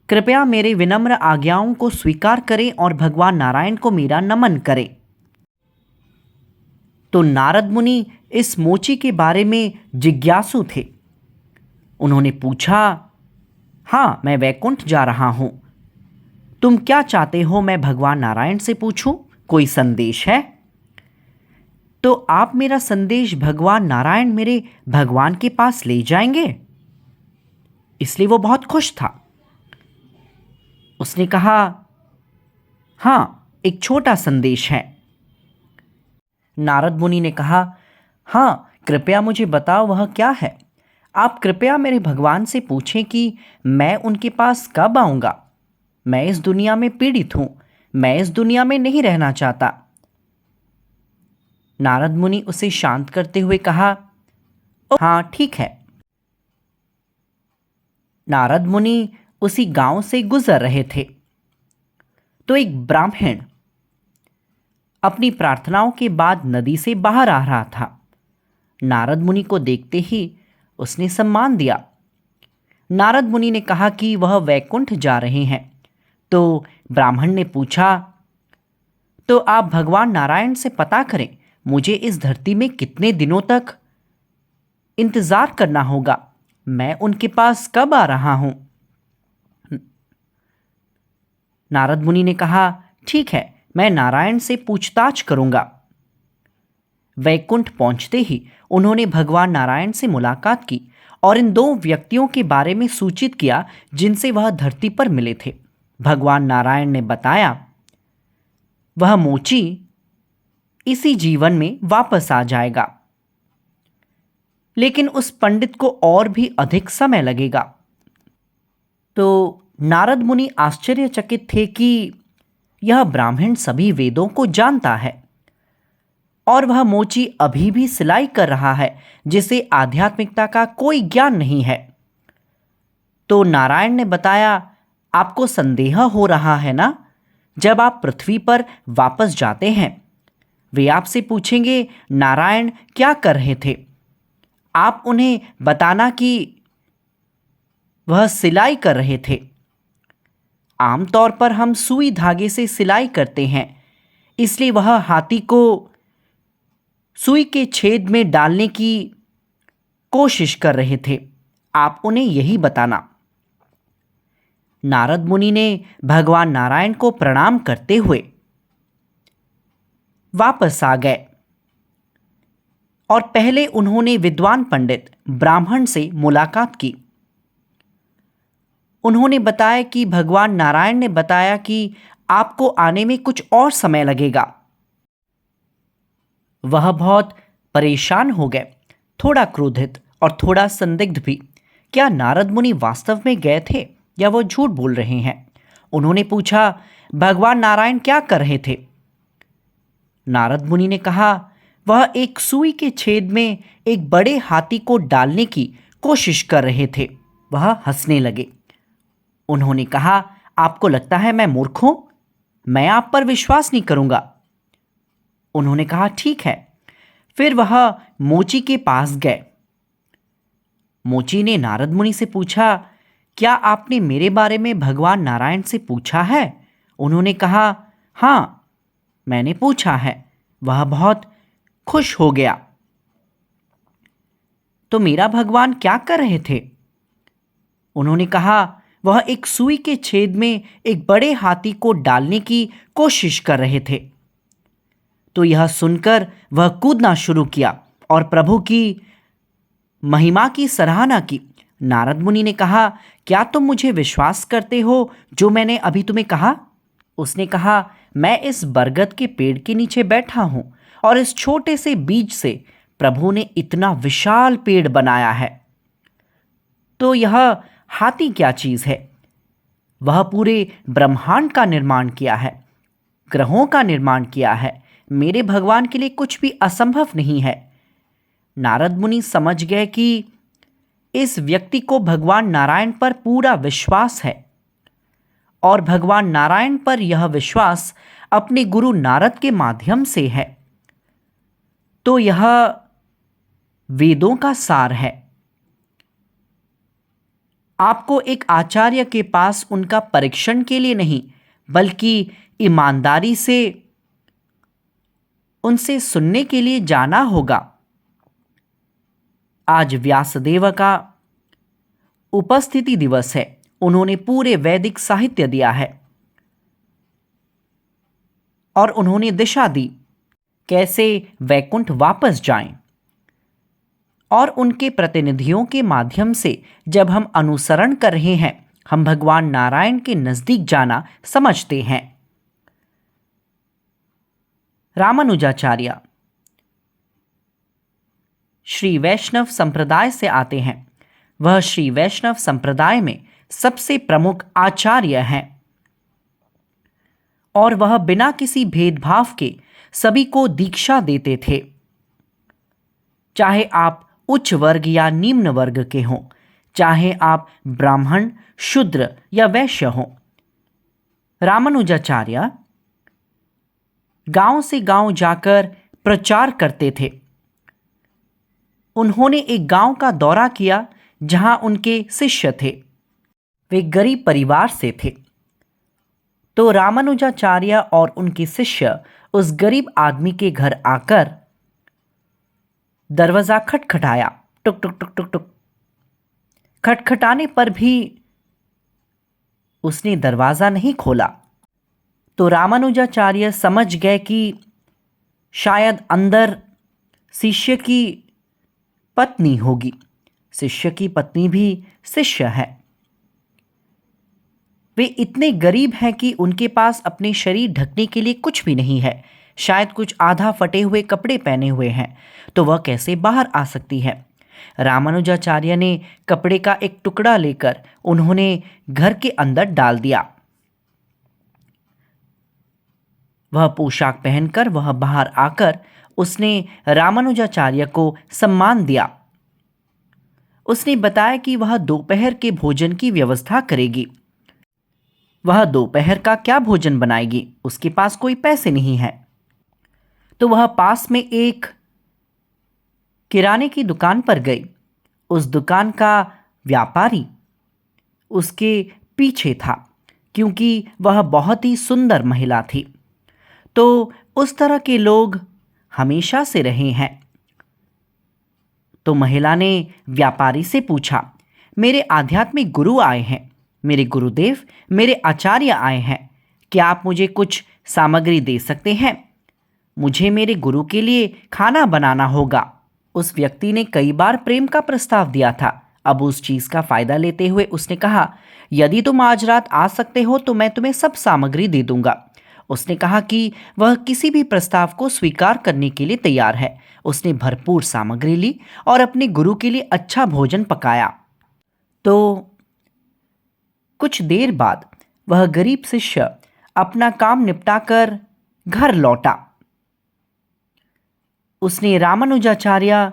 कृपया मेरे विनम्र आज्ञाओं को स्वीकार करें और भगवान नारायण को मेरा नमन करें। तो नारद मुनि इस मोची के बारे में जिज्ञासु थे। उन्होंने पूछा, हाँ, मैं वैकुंठ जा रहा हूं, तुम क्या चाहते हो मैं भगवान नारायण से पूछूं? कोई संदेश है? तो आप मेरा संदेश भगवान नारायण मेरे भगवान के पास ले जाएंगे? इसलिए वो बहुत खुश था। उसने कहा, हाँ, एक छोटा संदेश है। नारद मुनि ने कहा, हाँ, कृपया मुझे बताओ वह क्या है। आप कृपया मेरे भगवान से पूछें कि मैं उनके पास कब आऊंगा। मैं इस दुनिया में पीड़ित हूं, मैं इस दुनिया में नहीं रहना चाहता। नारद मुनि उसे शांत करते हुए कहा, हाँ, ठीक है। नारद मुनि उसी गांव से गुजर रहे थे तो एक ब्राह्मण अपनी प्रार्थनाओं के बाद नदी से बाहर आ रहा था। नारद मुनि को देखते ही उसने सम्मान दिया। नारद मुनि ने कहा कि वह वैकुंठ जा रहे हैं। तो ब्राह्मण ने पूछा, तो आप भगवान नारायण से पता करें मुझे इस धरती में कितने दिनों तक इंतजार करना होगा, मैं उनके पास कब आ रहा हूं। नारद मुनि ने कहा, ठीक है, मैं नारायण से पूछताछ करूंगा। वैकुंठ पहुंचते ही उन्होंने भगवान नारायण से मुलाकात की और इन दो व्यक्तियों के बारे में सूचित किया जिनसे वह धरती पर मिले थे। भगवान नारायण ने बताया, वह मोची इसी जीवन में वापस आ जाएगा, लेकिन उस पंडित को और भी अधिक समय लगेगा। तो नारद मुनि आश्चर्यचकित थे कि यह ब्राह्मण सभी वेदों को जानता है और वह मोची अभी भी सिलाई कर रहा है जिसे आध्यात्मिकता का कोई ज्ञान नहीं है। तो नारायण ने बताया, आपको संदेह हो रहा है ना? जब आप पृथ्वी पर वापस जाते हैं वे आपसे पूछेंगे नारायण क्या कर रहे थे। आप उन्हें बताना कि वह सिलाई कर रहे थे। आमतौर पर हम सुई धागे से सिलाई करते हैं, इसलिए वह हाथी को सुई के छेद में डालने की कोशिश कर रहे थे। आप उन्हें यही बताना। नारद मुनि ने भगवान नारायण को प्रणाम करते हुए वापस आ गए और पहले उन्होंने विद्वान पंडित ब्राह्मण से मुलाकात की। उन्होंने बताया कि भगवान नारायण ने बताया कि आपको आने में कुछ और समय लगेगा। वह बहुत परेशान हो गए, थोड़ा क्रोधित और थोड़ा संदिग्ध भी। क्या नारद मुनि वास्तव में गए थे या वो झूठ बोल रहे हैं? उन्होंने पूछा, भगवान नारायण क्या कर रहे थे? नारद मुनि ने कहा, वह एक सुई के छेद में एक बड़े हाथी को डालने की कोशिश कर रहे थे। वह हंसने लगे। उन्होंने कहा, आपको लगता है मैं मूर्ख हूं? मैं आप पर विश्वास नहीं करूंगा। उन्होंने कहा, ठीक है, फिर वह मोची के पास गए। मोची ने नारद मुनि से पूछा, क्या आपने मेरे बारे में भगवान नारायण से पूछा है? उन्होंने कहा, हाँ, मैंने पूछा है। वह बहुत खुश हो गया। तो मेरा भगवान क्या कर रहे थे? उन्होंने कहा, वह एक सुई के छेद में एक बड़े हाथी को डालने की कोशिश कर रहे थे। तो यह सुनकर वह कूदना शुरू किया और प्रभु की महिमा की सराहना की। नारद मुनि ने कहा, क्या तुम मुझे विश्वास करते हो जो मैंने अभी तुम्हें कहा? उसने कहा, मैं इस बरगद के पेड़ के नीचे बैठा हूं और इस छोटे से बीज से प्रभु ने इतना विशाल पेड़ बनाया है। तो यह हाथी क्या चीज है? वह पूरे ब्रह्मांड का निर्माण किया है, ग्रहों का निर्माण किया है। मेरे भगवान के लिए कुछ भी असंभव नहीं है। नारद मुनि समझ गए कि इस व्यक्ति को भगवान नारायण पर पूरा विश्वास है और भगवान नारायण पर यह विश्वास अपने गुरु नारद के माध्यम से है। तो यह वेदों का सार है। आपको एक आचार्य के पास उनका परीक्षण के लिए नहीं, बल्कि ईमानदारी से उनसे सुनने के लिए जाना होगा। आज व्यासदेव का उपस्थिति दिवस है। उन्होंने पूरे वैदिक साहित्य दिया है और उन्होंने दिशा दी कैसे वैकुंठ वापस जाएं। और उनके प्रतिनिधियों के माध्यम से जब हम अनुसरण कर रहे हैं, हम भगवान नारायण के नजदीक जाना समझते हैं। रामानुजाचार्य श्री वैष्णव संप्रदाय से आते हैं। वह श्री वैष्णव संप्रदाय में सबसे प्रमुख आचार्य हैं और वह बिना किसी भेदभाव के सभी को दीक्षा देते थे, चाहे आप उच्च वर्ग या निम्न वर्ग के हों, चाहे आप ब्राह्मण, शूद्र या वैश्य हों। रामानुजाचार्य गांव से गांव जाकर प्रचार करते थे। उन्होंने एक गांव का दौरा किया जहां उनके शिष्य थे। वे गरीब परिवार से थे। तो रामानुजाचार्य और उनके शिष्य उस गरीब आदमी के घर आकर दरवाजा खटखटाया। टुक टुक टुक टुक टुक। खटखटाने पर भी उसने दरवाजा नहीं खोला। तो रामानुजाचार्य समझ गए कि शायद अंदर शिष्य की पत्नी होगी। शिष्य की पत्नी भी शिष्य है। वे इतने गरीब हैं कि उनके पास अपने शरीर ढकने के लिए कुछ भी नहीं है। शायद कुछ आधा फटे हुए कपड़े पहने हुए हैं। तो वह कैसे बाहर आ सकती है? रामानुजाचार्य ने कपड़े का एक टुकड़ा लेकर उन्होंने घर के अंदर डाल दिया। वह पोशाक पहनकर वह बाहर आकर उसने रामानुजाचार्य को सम्मान दिया। उसने बताया कि वह दोपहर के भोजन की व्यवस्था करेगी। वह दोपहर का क्या भोजन बनाएगी? उसके पास कोई पैसे नहीं है। तो वह पास में एक किराने की दुकान पर गई। उस दुकान का व्यापारी उसके पीछे था, क्योंकि वह बहुत ही सुंदर महिला थी। तो उस तरह के लोग हमेशा से रहे हैं। तो महिला ने व्यापारी से पूछा, मेरे आध्यात्मिक गुरु आए हैं, मेरे गुरुदेव, मेरे आचार्य आए हैं, क्या आप मुझे कुछ सामग्री दे सकते हैं? मुझे मेरे गुरु के लिए खाना बनाना होगा। उस व्यक्ति ने कई बार प्रेम का प्रस्ताव दिया था। अब उस चीज का फायदा लेते हुए उसने कहा, यदि तुम आज रात आ सकते हो तो मैं तुम्हें सब सामग्री दे दूंगा। उसने कहा कि वह किसी भी प्रस्ताव को स्वीकार करने के लिए तैयार है। उसने भरपूर सामग्री ली और अपने गुरु के लिए अच्छा भोजन पकाया। तो कुछ देर बाद वह गरीब शिष्य अपना काम निपटाकर घर लौटा। उसने रामानुजाचार्य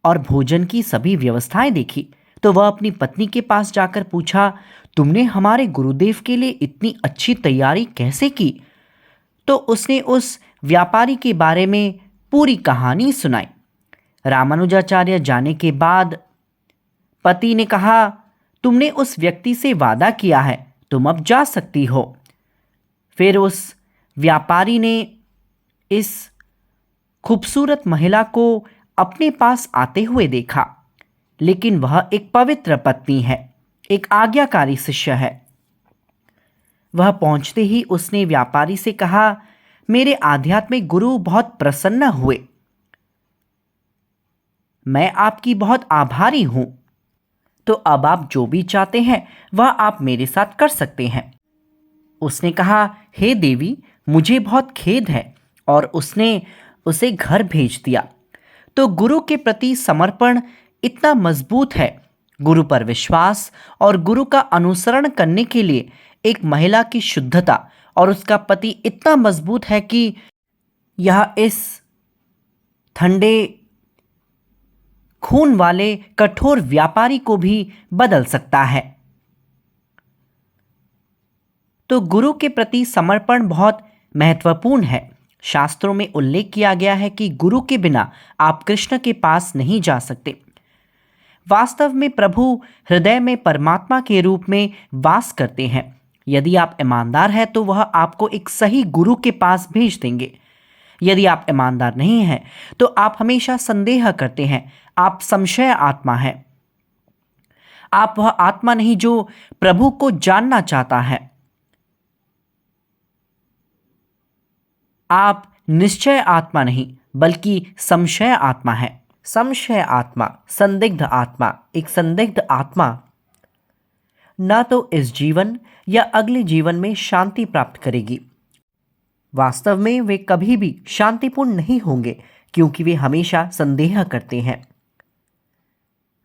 और भोजन की सभी व्यवस्थाएं देखी। तो वह अपनी पत्नी के पास जाकर पूछा, तुमने हमारे गुरुदेव के लिए इतनी अच्छी तैयारी कैसे की? तो उसने उस व्यापारी के बारे में पूरी कहानी सुनाई। रामानुजाचार्य जाने के बाद पति ने कहा, तुमने उस व्यक्ति से वादा किया है, तुम अब जा सकती हो। फिर उस व्यापारी ने इस खूबसूरत महिला को अपने पास आते हुए देखा, लेकिन वह एक पवित्र पत्नी है, एक आज्ञाकारी शिष्य है। वह पहुंचते ही उसने व्यापारी से कहा, मेरे आध्यात्मिक गुरु बहुत प्रसन्न हुए, मैं आपकी बहुत आभारी हूं। तो अब आप जो भी चाहते हैं वह आप मेरे साथ कर सकते हैं। उसने कहा, हे देवी, मुझे बहुत खेद है, और उसने उसे घर भेज दिया। तो गुरु के प्रति समर्पण इतना मजबूत है, गुरु पर विश्वास और गुरु का अनुसरण करने के लिए एक महिला की शुद्धता और उसका पति इतना मजबूत है कि यह इस ठंडे खून वाले कठोर व्यापारी को भी बदल सकता है। तो गुरु के प्रति समर्पण बहुत महत्वपूर्ण है। शास्त्रों में उल्लेख किया गया है कि गुरु के बिना आप कृष्ण के पास नहीं जा सकते। वास्तव में प्रभु हृदय में परमात्मा के रूप में वास करते हैं। यदि आप ईमानदार हैं तो वह आपको एक सही गुरु के पास भेज देंगे। यदि आप ईमानदार नहीं हैं तो आप हमेशा संदेह करते हैं, आप संशय आत्मा हैं। आप वह आत्मा नहीं जो प्रभु को जानना चाहता है। आप निश्चय आत्मा नहीं बल्कि संशय आत्मा है। संशय आत्मा, संदिग्ध आत्मा, एक संदिग्ध आत्मा ना तो इस जीवन या अगले जीवन में शांति प्राप्त करेगी। वास्तव में वे कभी भी शांतिपूर्ण नहीं होंगे, क्योंकि वे हमेशा संदेह करते हैं।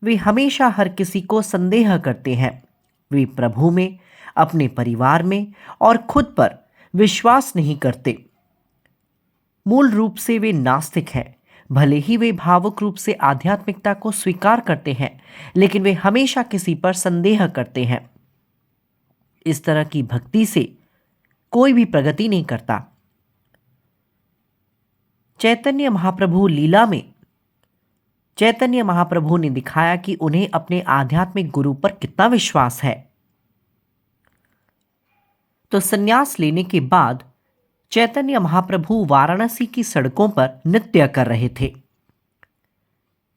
वे हमेशा हर किसी को संदेह करते हैं। वे प्रभु में, अपने परिवार में और खुद पर विश्वास नहीं करते। मूल रूप से वे नास्तिक हैं। भले ही वे भावुक रूप से आध्यात्मिकता को स्वीकार करते हैं, लेकिन वे हमेशा किसी पर संदेह करते हैं। इस तरह की भक्ति से कोई भी प्रगति नहीं करता। चैतन्य महाप्रभु लीला में चैतन्य महाप्रभु ने दिखाया कि उन्हें अपने आध्यात्मिक गुरु पर कितना विश्वास है। तो संन्यास लेने के बाद चैतन्य महाप्रभु वाराणसी की सड़कों पर नृत्य कर रहे थे,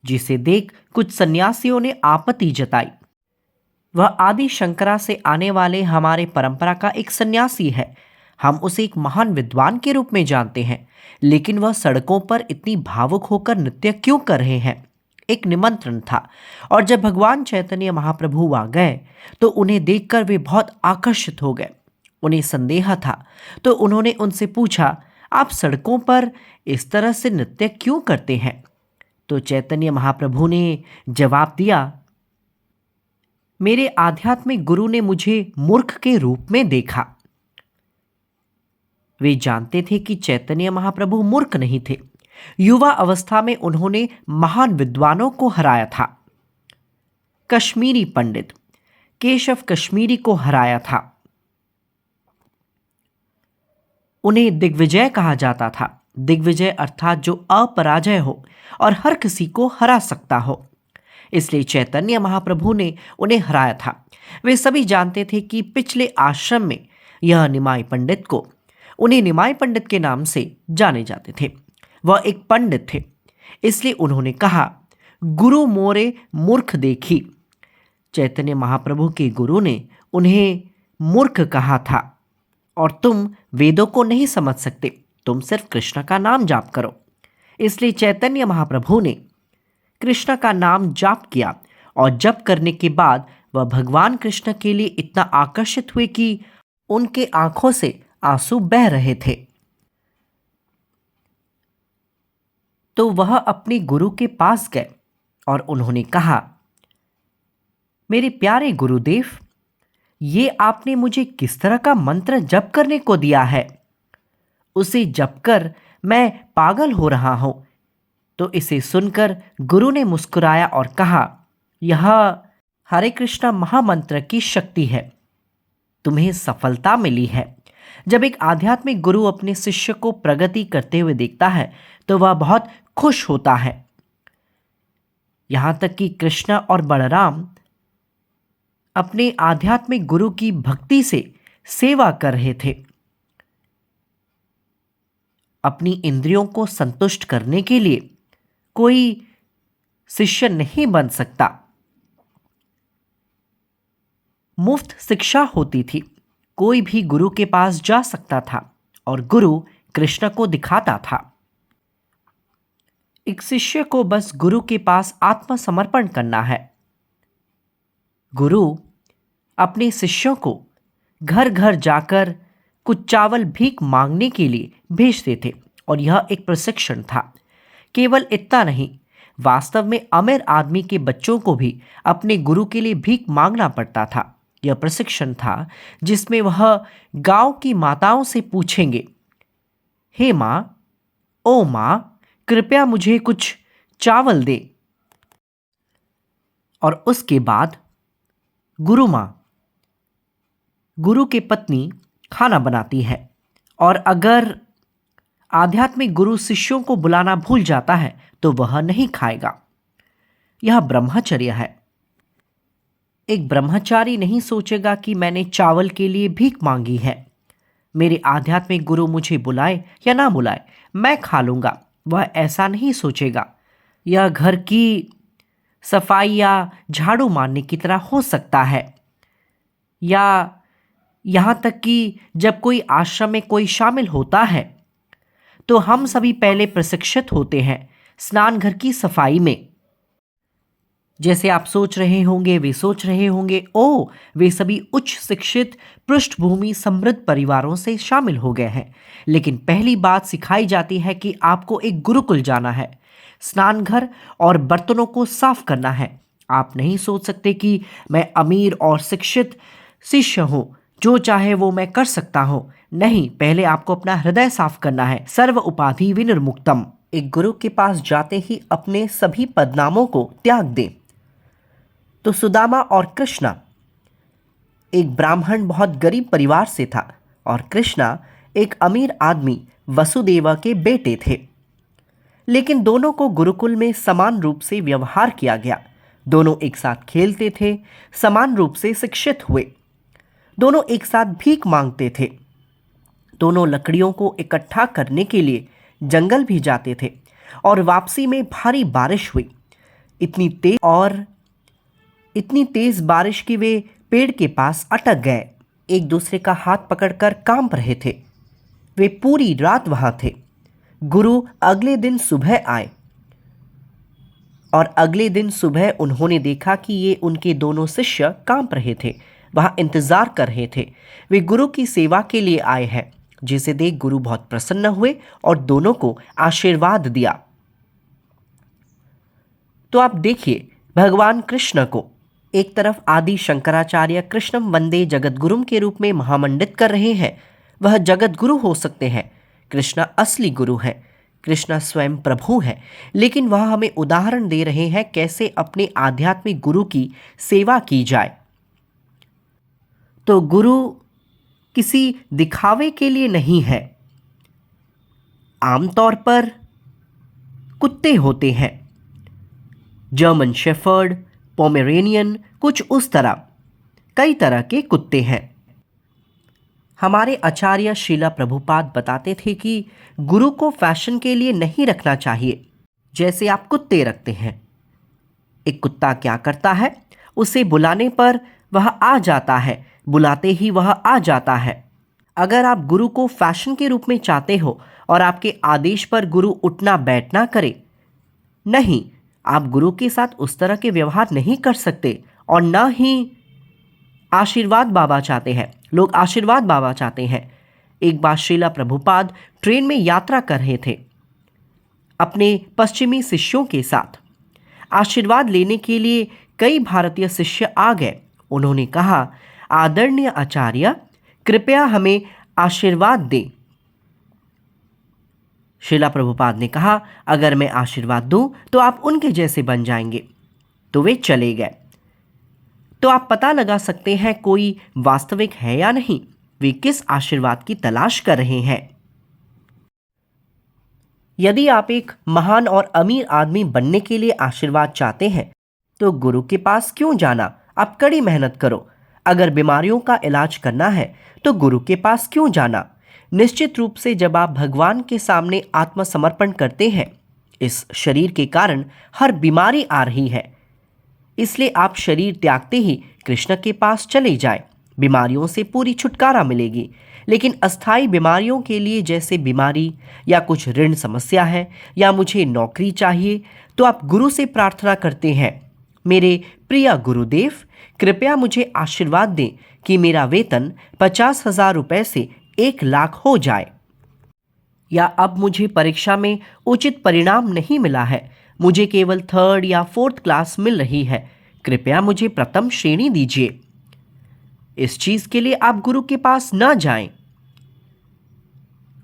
जिसे देख कुछ सन्यासियों ने आपत्ति जताई। वह आदि शंकरा से आने वाले हमारे परंपरा का एक सन्यासी है। हम उसे एक महान विद्वान के रूप में जानते हैं, लेकिन वह सड़कों पर इतनी भावुक होकर नृत्य क्यों कर रहे हैं? एक निमंत्रण था, और जब भगवान चैतन्य महाप्रभु आ गए तो उन्हें देखकर वे बहुत आकर्षित हो गए। उन्हें संदेह था, तो उन्होंने उनसे पूछा, आप सड़कों पर इस तरह से नृत्य क्यों करते हैं? तो चैतन्य महाप्रभु ने जवाब दिया, मेरे आध्यात्मिक गुरु ने मुझे मूर्ख के रूप में देखा। वे जानते थे कि चैतन्य महाप्रभु मूर्ख नहीं थे। युवा अवस्था में उन्होंने महान विद्वानों को हराया था। कश्मीरी पंडित केशव कश्मीरी को हराया था। उन्हें दिग्विजय कहा जाता था। दिग्विजय अर्थात जो अपराजय हो और हर किसी को हरा सकता हो। इसलिए चैतन्य महाप्रभु ने उन्हें हराया था। वे सभी जानते थे कि पिछले आश्रम में यह निमाई पंडित को, उन्हें निमाई पंडित के नाम से जाने जाते थे, वह एक पंडित थे। इसलिए उन्होंने कहा, गुरु मोरे मूर्ख देखी। चैतन्य महाप्रभु के गुरु ने उन्हें मूर्ख कहा था, और तुम वेदों को नहीं समझ सकते, तुम सिर्फ कृष्ण का नाम जाप करो। इसलिए चैतन्य महाप्रभु ने कृष्ण का नाम जाप किया, और जप करने के बाद वह भगवान कृष्ण के लिए इतना आकर्षित हुए कि उनके आंखों से आंसू बह रहे थे। तो वह अपने गुरु के पास गए और उन्होंने कहा, मेरे प्यारे गुरुदेव, ये आपने मुझे किस तरह का मंत्र जप करने को दिया है? उसे जप कर मैं पागल हो रहा हूं। तो इसे सुनकर गुरु ने मुस्कुराया और कहा, यह हरे कृष्णा महामंत्र की शक्ति है। तुम्हें सफलता मिली है। जब एक आध्यात्मिक गुरु अपने शिष्य को प्रगति करते हुए देखता है तो वह बहुत खुश होता है। यहां तक कि कृष्ण और बलराम अपने आध्यात्मिक गुरु की भक्ति से सेवा कर रहे थे। अपनी इंद्रियों को संतुष्ट करने के लिए कोई शिष्य नहीं बन सकता। मुफ्त शिक्षा होती थी, कोई भी गुरु के पास जा सकता था और गुरु कृष्ण को दिखाता था। एक शिष्य को बस गुरु के पास आत्मसमर्पण करना है। गुरु अपने शिष्यों को घर घर जाकर कुछ चावल भीख मांगने के लिए भेजते थे और यह एक प्रशिक्षण था। केवल इतना नहीं, वास्तव में अमीर आदमी के बच्चों को भी अपने गुरु के लिए भीख मांगना पड़ता था। यह प्रशिक्षण था जिसमें वह गांव की माताओं से पूछेंगे, हे माँ, ओ माँ, कृपया मुझे कुछ चावल दे। और उसके बाद गुरु माँ, गुरु की पत्नी खाना बनाती है और अगर आध्यात्मिक गुरु शिष्यों को बुलाना भूल जाता है तो वह नहीं खाएगा। यह ब्रह्मचर्य है। एक ब्रह्मचारी नहीं सोचेगा कि मैंने चावल के लिए भीख मांगी है, मेरे आध्यात्मिक गुरु मुझे बुलाए या ना बुलाए, मैं खा लूंगा। वह ऐसा नहीं सोचेगा। यह घर की सफाई या झाड़ू मारने की तरह हो सकता है, या यहां तक कि जब कोई आश्रम में कोई शामिल होता है तो हम सभी पहले प्रशिक्षित होते हैं स्नान घर की सफाई में। जैसे आप सोच रहे होंगे, वे सोच रहे होंगे, ओ, वे सभी उच्च शिक्षित पृष्ठभूमि समृद्ध परिवारों से शामिल हो गए हैं। लेकिन पहली बात सिखाई जाती है कि आपको एक गुरुकुल जाना है, स्नान घर और बर्तनों को साफ करना है। आप नहीं सोच सकते कि मैं अमीर और शिक्षित शिष्य हूं, जो चाहे वो मैं कर सकता हूं। नहीं, पहले आपको अपना हृदय साफ करना है। सर्व उपाधि विनिर्मुक्तम। एक गुरु के पास जाते ही अपने सभी पदनामों को त्याग दे। तो सुदामा और कृष्णा, एक ब्राह्मण बहुत गरीब परिवार से था और कृष्णा एक अमीर आदमी वसुदेवा के बेटे थे। लेकिन दोनों को गुरुकुल में समान रूप से व्यवहार किया गया। दोनों एक साथ खेलते थे, समान रूप से शिक्षित हुए। दोनों एक साथ भीख मांगते थे। दोनों लकड़ियों को इकट्ठा करने के लिए जंगल भी जाते थे और वापसी में भारी बारिश हुई। इतनी तेज बारिश कि वे पेड़ के पास अटक गए। एक दूसरे का हाथ पकड़कर कांप रहे थे। वे पूरी रात वहां थे। गुरु अगले दिन सुबह आए और अगले दिन सुबह उन्होंने देखा कि ये उनके दोनों शिष्य कांप रहे थे, वहां इंतजार कर रहे थे। वे गुरु की सेवा के लिए आए हैं, जिसे देख गुरु बहुत प्रसन्न हुए और दोनों को आशीर्वाद दिया। तो आप देखिए, भगवान कृष्ण को एक तरफ आदि शंकराचार्य कृष्णम वंदे जगद्गुरुम के रूप में महामंडित कर रहे हैं। वह जगत गुरु हो सकते हैं, कृष्ण असली गुरु हैं, कृष्ण स्वयं प्रभु हैं, लेकिन वह हमें उदाहरण दे रहे हैं कैसे अपने आध्यात्मिक गुरु की सेवा की जाए। तो गुरु किसी दिखावे के लिए नहीं है। आमतौर पर कुत्ते होते हैं, जर्मन शेफर्ड, पोमेरेनियन, कुछ उस तरह, कई तरह के कुत्ते हैं। हमारे आचार्य श्रीला प्रभुपाद बताते थे कि गुरु को फैशन के लिए नहीं रखना चाहिए, जैसे आप कुत्ते रखते हैं। एक कुत्ता क्या करता है, उसे बुलाने पर वह आ जाता है, बुलाते ही वह आ जाता है। अगर आप गुरु को फैशन के रूप में चाहते हो और आपके आदेश पर गुरु उठना बैठना करे, नहीं, आप गुरु के साथ उस तरह के व्यवहार नहीं कर सकते। और न ही आशीर्वाद बाबा चाहते हैं। लोग आशीर्वाद बाबा चाहते हैं। एक बार श्रीला प्रभुपाद ट्रेन में यात्रा कर रहे थे अपने पश्चिमी शिष्यों के साथ। आशीर्वाद लेने के लिए कई भारतीय शिष्य आ गए। उन्होंने कहा, आदरणीय आचार्य, कृपया हमें आशीर्वाद दें। श्रीला प्रभुपाद ने कहा, अगर मैं आशीर्वाद दूं तो आप उनके जैसे बन जाएंगे। तो वे चले गए। तो आप पता लगा सकते हैं कोई वास्तविक है या नहीं। वे किस आशीर्वाद की तलाश कर रहे हैं। यदि आप एक महान और अमीर आदमी बनने के लिए आशीर्वाद चाहते हैं तो गुरु के पास क्यों जाना? आप कड़ी मेहनत करो। अगर बीमारियों का इलाज करना है तो गुरु के पास क्यों जाना? निश्चित रूप से जब आप भगवान के सामने आत्मसमर्पण करते हैं, इस शरीर के कारण हर बीमारी आ रही है, इसलिए आप शरीर त्यागते ही कृष्ण के पास चले जाएं। बीमारियों से पूरी छुटकारा मिलेगी। लेकिन अस्थाई बीमारियों के लिए, जैसे बीमारी या कुछ ऋण समस्या है या मुझे नौकरी चाहिए, तो आप गुरु से प्रार्थना करते हैं, मेरे प्रिय गुरुदेव, कृपया मुझे आशीर्वाद दें कि मेरा वेतन 50,000 रुपये से 1,00,000 हो जाए। या अब मुझे परीक्षा में उचित परिणाम नहीं मिला है, मुझे केवल 3rd या 4th क्लास मिल रही है, कृपया मुझे प्रथम श्रेणी दीजिए। इस चीज के लिए आप गुरु के पास न जाएं।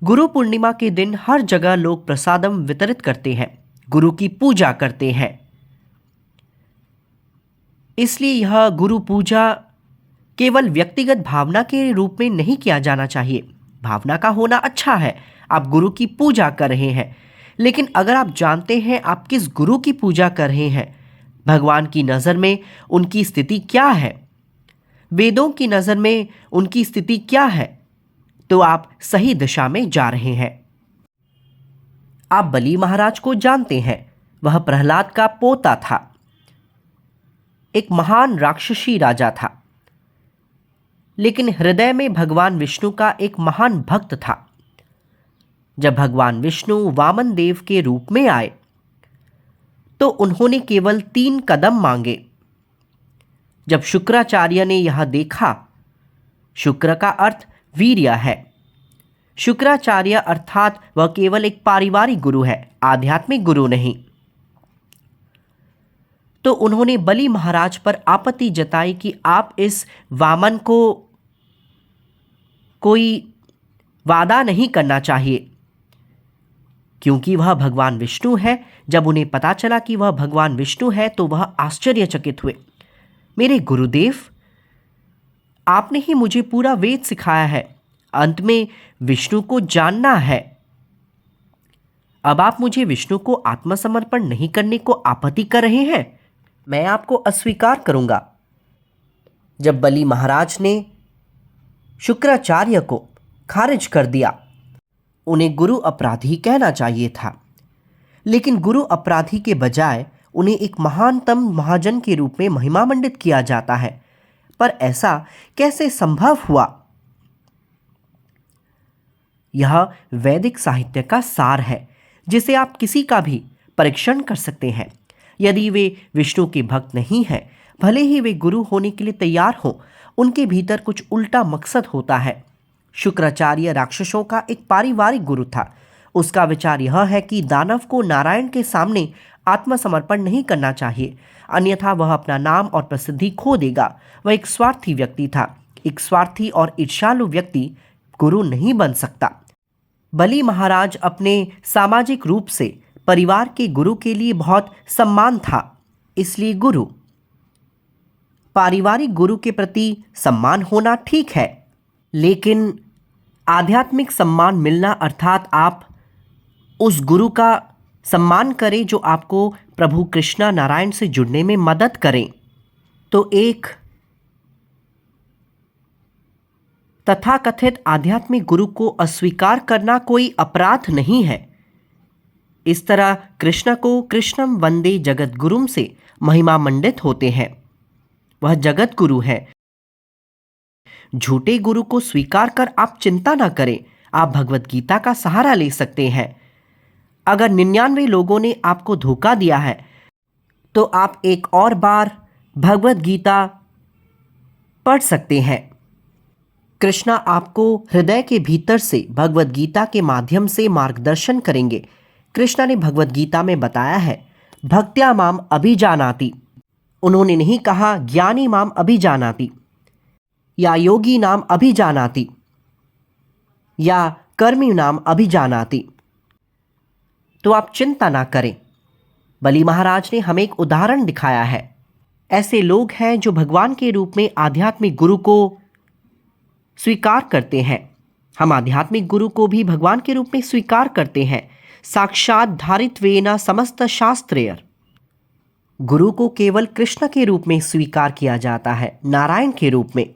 गुरु पूर्णिमा के दिन हर जगह लोग प्रसादम वितरित करते हैं, गुरु की पूजा करते हैं। इसलिए यह गुरु पूजा केवल व्यक्तिगत भावना के रूप में नहीं किया जाना चाहिए। भावना का होना अच्छा है, आप गुरु की पूजा कर रहे हैं, लेकिन अगर आप जानते हैं आप किस गुरु की पूजा कर रहे हैं, भगवान की नज़र में उनकी स्थिति क्या है, वेदों की नज़र में उनकी स्थिति क्या है, तो आप सही दिशा में जा रहे हैं। आप बलि महाराज को जानते हैं, वह प्रहलाद का पोता था, एक महान राक्षसी राजा था, लेकिन हृदय में भगवान विष्णु का एक महान भक्त था। जब भगवान विष्णु वामन देव के रूप में आए तो उन्होंने केवल 3 कदम मांगे। जब शुक्राचार्य ने यह देखा, शुक्र का अर्थ वीर्य है, शुक्राचार्य अर्थात वह केवल एक पारिवारिक गुरु है, आध्यात्मिक गुरु नहीं, तो उन्होंने बलि महाराज पर आपत्ति जताई कि आप इस वामन को कोई वादा नहीं करना चाहिए, क्योंकि वह भगवान विष्णु है। जब उन्हें पता चला कि वह भगवान विष्णु है तो वह आश्चर्यचकित हुए। मेरे गुरुदेव, आपने ही मुझे पूरा वेद सिखाया है, अंत में विष्णु को जानना है, अब आप मुझे विष्णु को आत्मसमर्पण नहीं करने को आपत्ति कर रहे हैं, मैं आपको अस्वीकार करूंगा। जब बलि महाराज ने शुक्राचार्य को खारिज कर दिया, उन्हें गुरु अपराधी कहना चाहिए था, लेकिन गुरु अपराधी के बजाय उन्हें एक महानतम महाजन के रूप में महिमामंडित किया जाता है। पर ऐसा कैसे संभव हुआ? यह वैदिक साहित्य का सार है, जिसे आप किसी का भी परीक्षण कर सकते हैं। यदि वे विष्णु के भक्त नहीं हैं, भले ही वे गुरु होने के लिए तैयार हों, उनके भीतर कुछ उल्टा मकसद होता है। शुक्राचार्य राक्षसों का एक पारिवारिक गुरु था। उसका विचार यह है कि दानव को नारायण के सामने आत्मसमर्पण नहीं करना चाहिए, अन्यथा वह अपना नाम और प्रसिद्धि खो देगा। वह एक स्वार्थी व्यक्ति था। एक स्वार्थी और ईर्ष्यालु व्यक्ति गुरु नहीं बन सकता। बलि महाराज अपने सामाजिक रूप से परिवार के गुरु के लिए बहुत सम्मान था, इसलिए गुरु, पारिवारिक गुरु के प्रति सम्मान होना ठीक है, लेकिन आध्यात्मिक सम्मान मिलना अर्थात आप उस गुरु का सम्मान करें जो आपको प्रभु कृष्णा नारायण से जुड़ने में मदद करें, तो एक तथाकथित आध्यात्मिक गुरु को अस्वीकार करना कोई अपराध नहीं है। इस तरह कृष्ण को कृष्णम वंदे जगत गुरुम से महिमा मंडित होते हैं। वह जगत गुरु है। झूठे गुरु को स्वीकार कर आप चिंता ना करें, आप भगवत गीता का सहारा ले सकते हैं। अगर 99 लोगों ने आपको धोखा दिया है तो आप एक और बार भगवत गीता पढ़ सकते हैं। कृष्णा आपको हृदय के भीतर से भगवत गीता के माध्यम से मार्गदर्शन करेंगे। कृष्णा ने भगवत गीता में बताया है, भक्त्या माम अभिजानाति। उन्होंने नहीं कहा ज्ञानी माम अभिजानाति या योगी नाम अभिजानाति या कर्मी नाम अभिजानाति। तो आप चिंता ना करें। बलि महाराज ने हमें एक उदाहरण दिखाया है। ऐसे लोग हैं जो भगवान के रूप में आध्यात्मिक गुरु को स्वीकार करते हैं। हम आध्यात्मिक गुरु को भी भगवान के रूप में स्वीकार करते हैं। साक्षात धारित्वेन समस्त शास्त्रैः। गुरु को केवल कृष्ण के रूप में स्वीकार किया जाता है, नारायण के रूप में,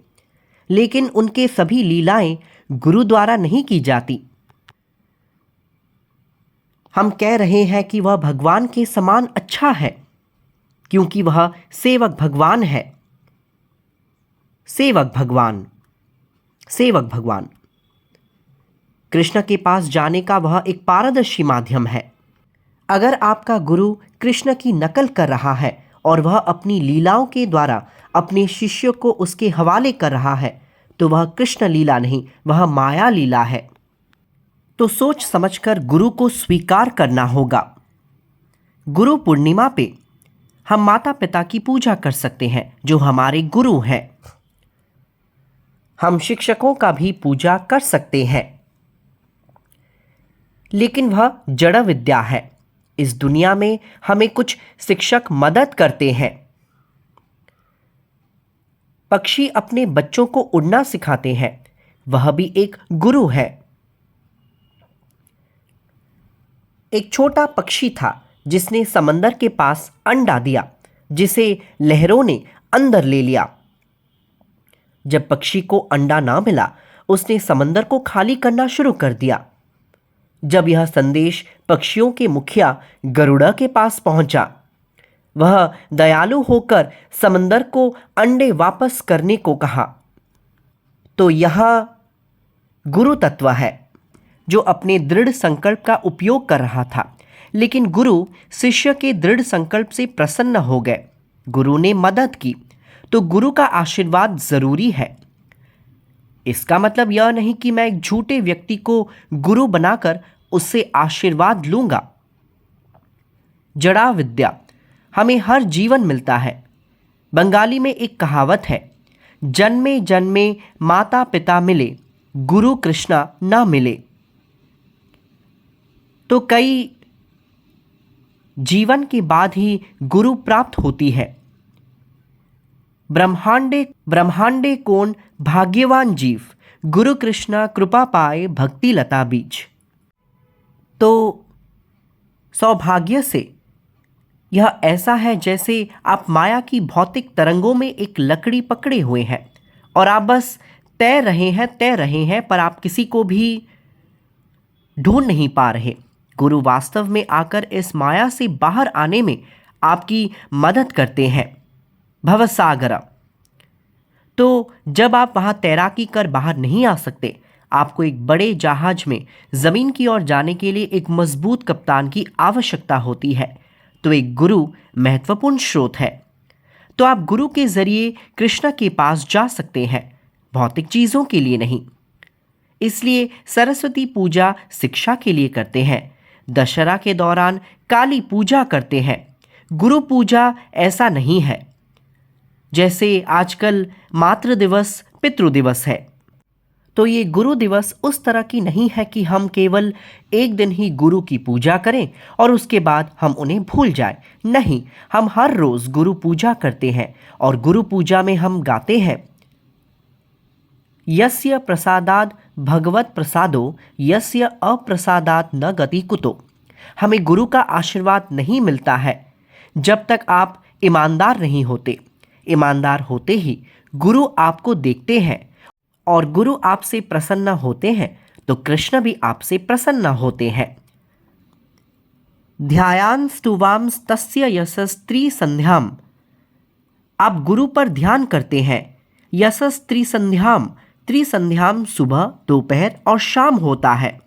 लेकिन उनके सभी लीलाएं गुरु द्वारा नहीं की जाती। हम कह रहे हैं कि वह भगवान के समान अच्छा है, क्योंकि वह सेवक भगवान है। सेवक भगवान, सेवक भगवान। कृष्ण के पास जाने का वह एक पारदर्शी माध्यम है। अगर आपका गुरु कृष्ण की नकल कर रहा है और वह अपनी लीलाओं के द्वारा अपने शिष्यों को उसके हवाले कर रहा है, तो वह कृष्ण लीला नहीं, वह माया लीला है। तो सोच समझकर गुरु को स्वीकार करना होगा। गुरु पूर्णिमा पे हम माता पिता की पूजा कर सकते हैं, जो हमारे गुरु हैं। हम शिक्षकों का भी पूजा कर सकते हैं, लेकिन वह जड़ विद्या है। इस दुनिया में हमें कुछ शिक्षक मदद करते हैं। पक्षी अपने बच्चों को उड़ना सिखाते हैं, वह भी एक गुरु है। एक छोटा पक्षी था जिसने समंदर के पास अंडा दिया, जिसे लहरों ने अंदर ले लिया। जब पक्षी को अंडा ना मिला, उसने समंदर को खाली करना शुरू कर दिया। जब यह संदेश पक्षियों के मुखिया गरुड़ा के पास पहुंचा, वह दयालु होकर समंदर को अंडे वापस करने को कहा। तो यह गुरु तत्व है, जो अपने दृढ़ संकल्प का उपयोग कर रहा था। लेकिन गुरु शिष्य के दृढ़ संकल्प से प्रसन्न हो गए। गुरु ने मदद की, तो गुरु का आशीर्वाद जरूरी है। इसका मतलब यह नहीं कि मैं एक झूठे व्यक्ति को गुरु बनाकर उससे आशीर्वाद लूंगा। जड़ा विद्या हमें हर जीवन मिलता है। बंगाली में एक कहावत है, जन्मे जन्मे माता पिता मिले, गुरु कृष्णा ना मिले। तो कई जीवन के बाद ही गुरु प्राप्त होती है। ब्रह्मांडे कौन भाग्यवान जीव, गुरु कृष्णा कृपा पाए भक्ति लता बीज। तो सौभाग्य से यह ऐसा है जैसे आप माया की भौतिक तरंगों में एक लकड़ी पकड़े हुए हैं और आप बस तैर रहे हैं, पर आप किसी को भी ढूंढ नहीं पा रहे। गुरु वास्तव में आकर इस माया से बाहर आने में आपकी मदद करते हैं। भवसागर। तो जब आप वहां तैराकी कर बाहर नहीं आ सकते, आपको एक बड़े जहाज में जमीन की ओर जाने के लिए एक मजबूत कप्तान की आवश्यकता होती है। तो एक गुरु महत्वपूर्ण स्रोत है। तो आप गुरु के जरिए कृष्ण के पास जा सकते हैं, भौतिक चीजों के लिए नहीं। इसलिए सरस्वती पूजा शिक्षा के लिए करते हैं। दशहरा के दौरान काली पूजा करते हैं। गुरु पूजा ऐसा नहीं है जैसे आजकल मातृ दिवस, पितृ दिवस है। तो ये गुरु दिवस उस तरह की नहीं है कि हम केवल एक दिन ही गुरु की पूजा करें और उसके बाद हम उन्हें भूल जाएं। नहीं, हम हर रोज गुरु पूजा करते हैं और गुरु पूजा में हम गाते हैं, यस्य प्रसादाद भगवत प्रसादो, यस्य अप्रसादात न गति कुतो। हमें गुरु का आशीर्वाद नहीं मिलता है जब तक आप ईमानदार नहीं होते। ईमानदार होते ही गुरु आपको देखते हैं और गुरु आपसे प्रसन्न होते हैं, तो कृष्ण भी आपसे प्रसन्न होते हैं। ध्यायान तस्य यशस्त्री संध्याम। आप गुरु पर ध्यान करते हैं। यशस्त्री संध्याम, त्रिसंध्याम सुबह, दोपहर और शाम होता है।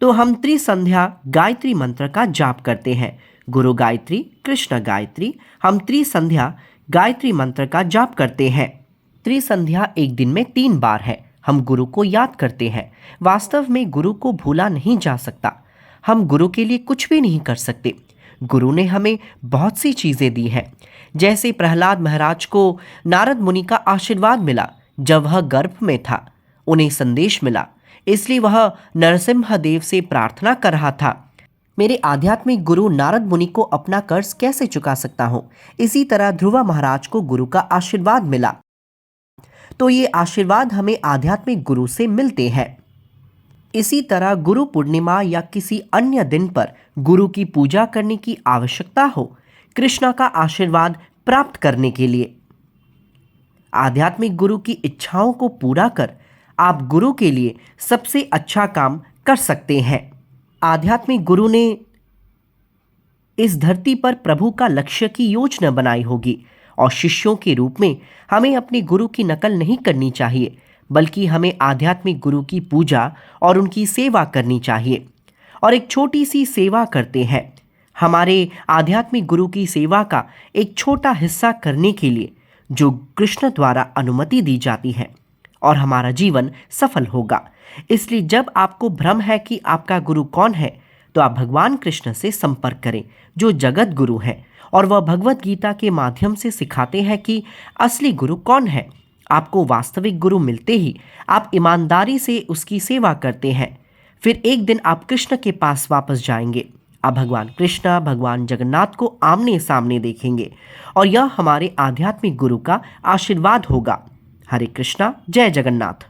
तो हम त्रिसंध्या गायत्री मंत्र का जाप करते हैं। गुरु गायत्री, कृष्ण गायत्री। हम त्रिसंध्या गायत्री मंत्र का जाप करते हैं। त्रिसंध्या एक दिन में 3 बार है। हम गुरु को याद करते हैं। वास्तव में गुरु को भूला नहीं जा सकता। हम गुरु के लिए कुछ भी नहीं कर सकते। गुरु ने हमें बहुत सी चीजें दी हैं। जैसे प्रहलाद महाराज को नारद मुनि का आशीर्वाद मिला जब वह गर्भ में था। उन्हें संदेश मिला, इसलिए वह नरसिम्हा देव से प्रार्थना कर रहा था, मेरे आध्यात्मिक गुरु नारद मुनि को अपना कर्ज कैसे चुका सकता हूं। इसी तरह ध्रुव महाराज को गुरु का आशीर्वाद मिला, तो ये आशीर्वाद हमें आध्यात्मिक गुरु से मिलते हैं। इसी तरह गुरु पूर्णिमा या किसी अन्य दिन पर गुरु की पूजा करने की आवश्यकता हो कृष्णा का आशीर्वाद प्राप्त करने के लिए। आध्यात्मिक गुरु की इच्छाओं को पूरा कर आप गुरु के लिए सबसे अच्छा काम कर सकते हैं। आध्यात्मिक गुरु ने इस धरती पर प्रभु का लक्ष्य की योजना बनाई होगी और शिष्यों के रूप में हमें अपने गुरु की नकल नहीं करनी चाहिए, बल्कि हमें आध्यात्मिक गुरु की पूजा और उनकी सेवा करनी चाहिए। और एक छोटी सी सेवा करते हैं। हमारे आध्यात्मिक गुरु की सेवा का एक छोटा हिस्सा करने के लिए जो कृष्ण द्वारा अनुमति दी जाती है और हमारा जीवन सफल होगा। इसलिए जब आपको भ्रम है कि आपका गुरु कौन है, तो आप भगवान कृष्ण से संपर्क करें जो जगत गुरु हैं और वह भगवत गीता के माध्यम से सिखाते हैं कि असली गुरु कौन है। आपको वास्तविक गुरु मिलते ही आप ईमानदारी से उसकी सेवा करते हैं, फिर एक दिन आप कृष्ण के पास वापस जाएंगे। आप भगवान कृष्ण, भगवान जगन्नाथ को आमने सामने देखेंगे और यह हमारे आध्यात्मिक गुरु का आशीर्वाद होगा। हरे कृष्णा, जय जगन्नाथ।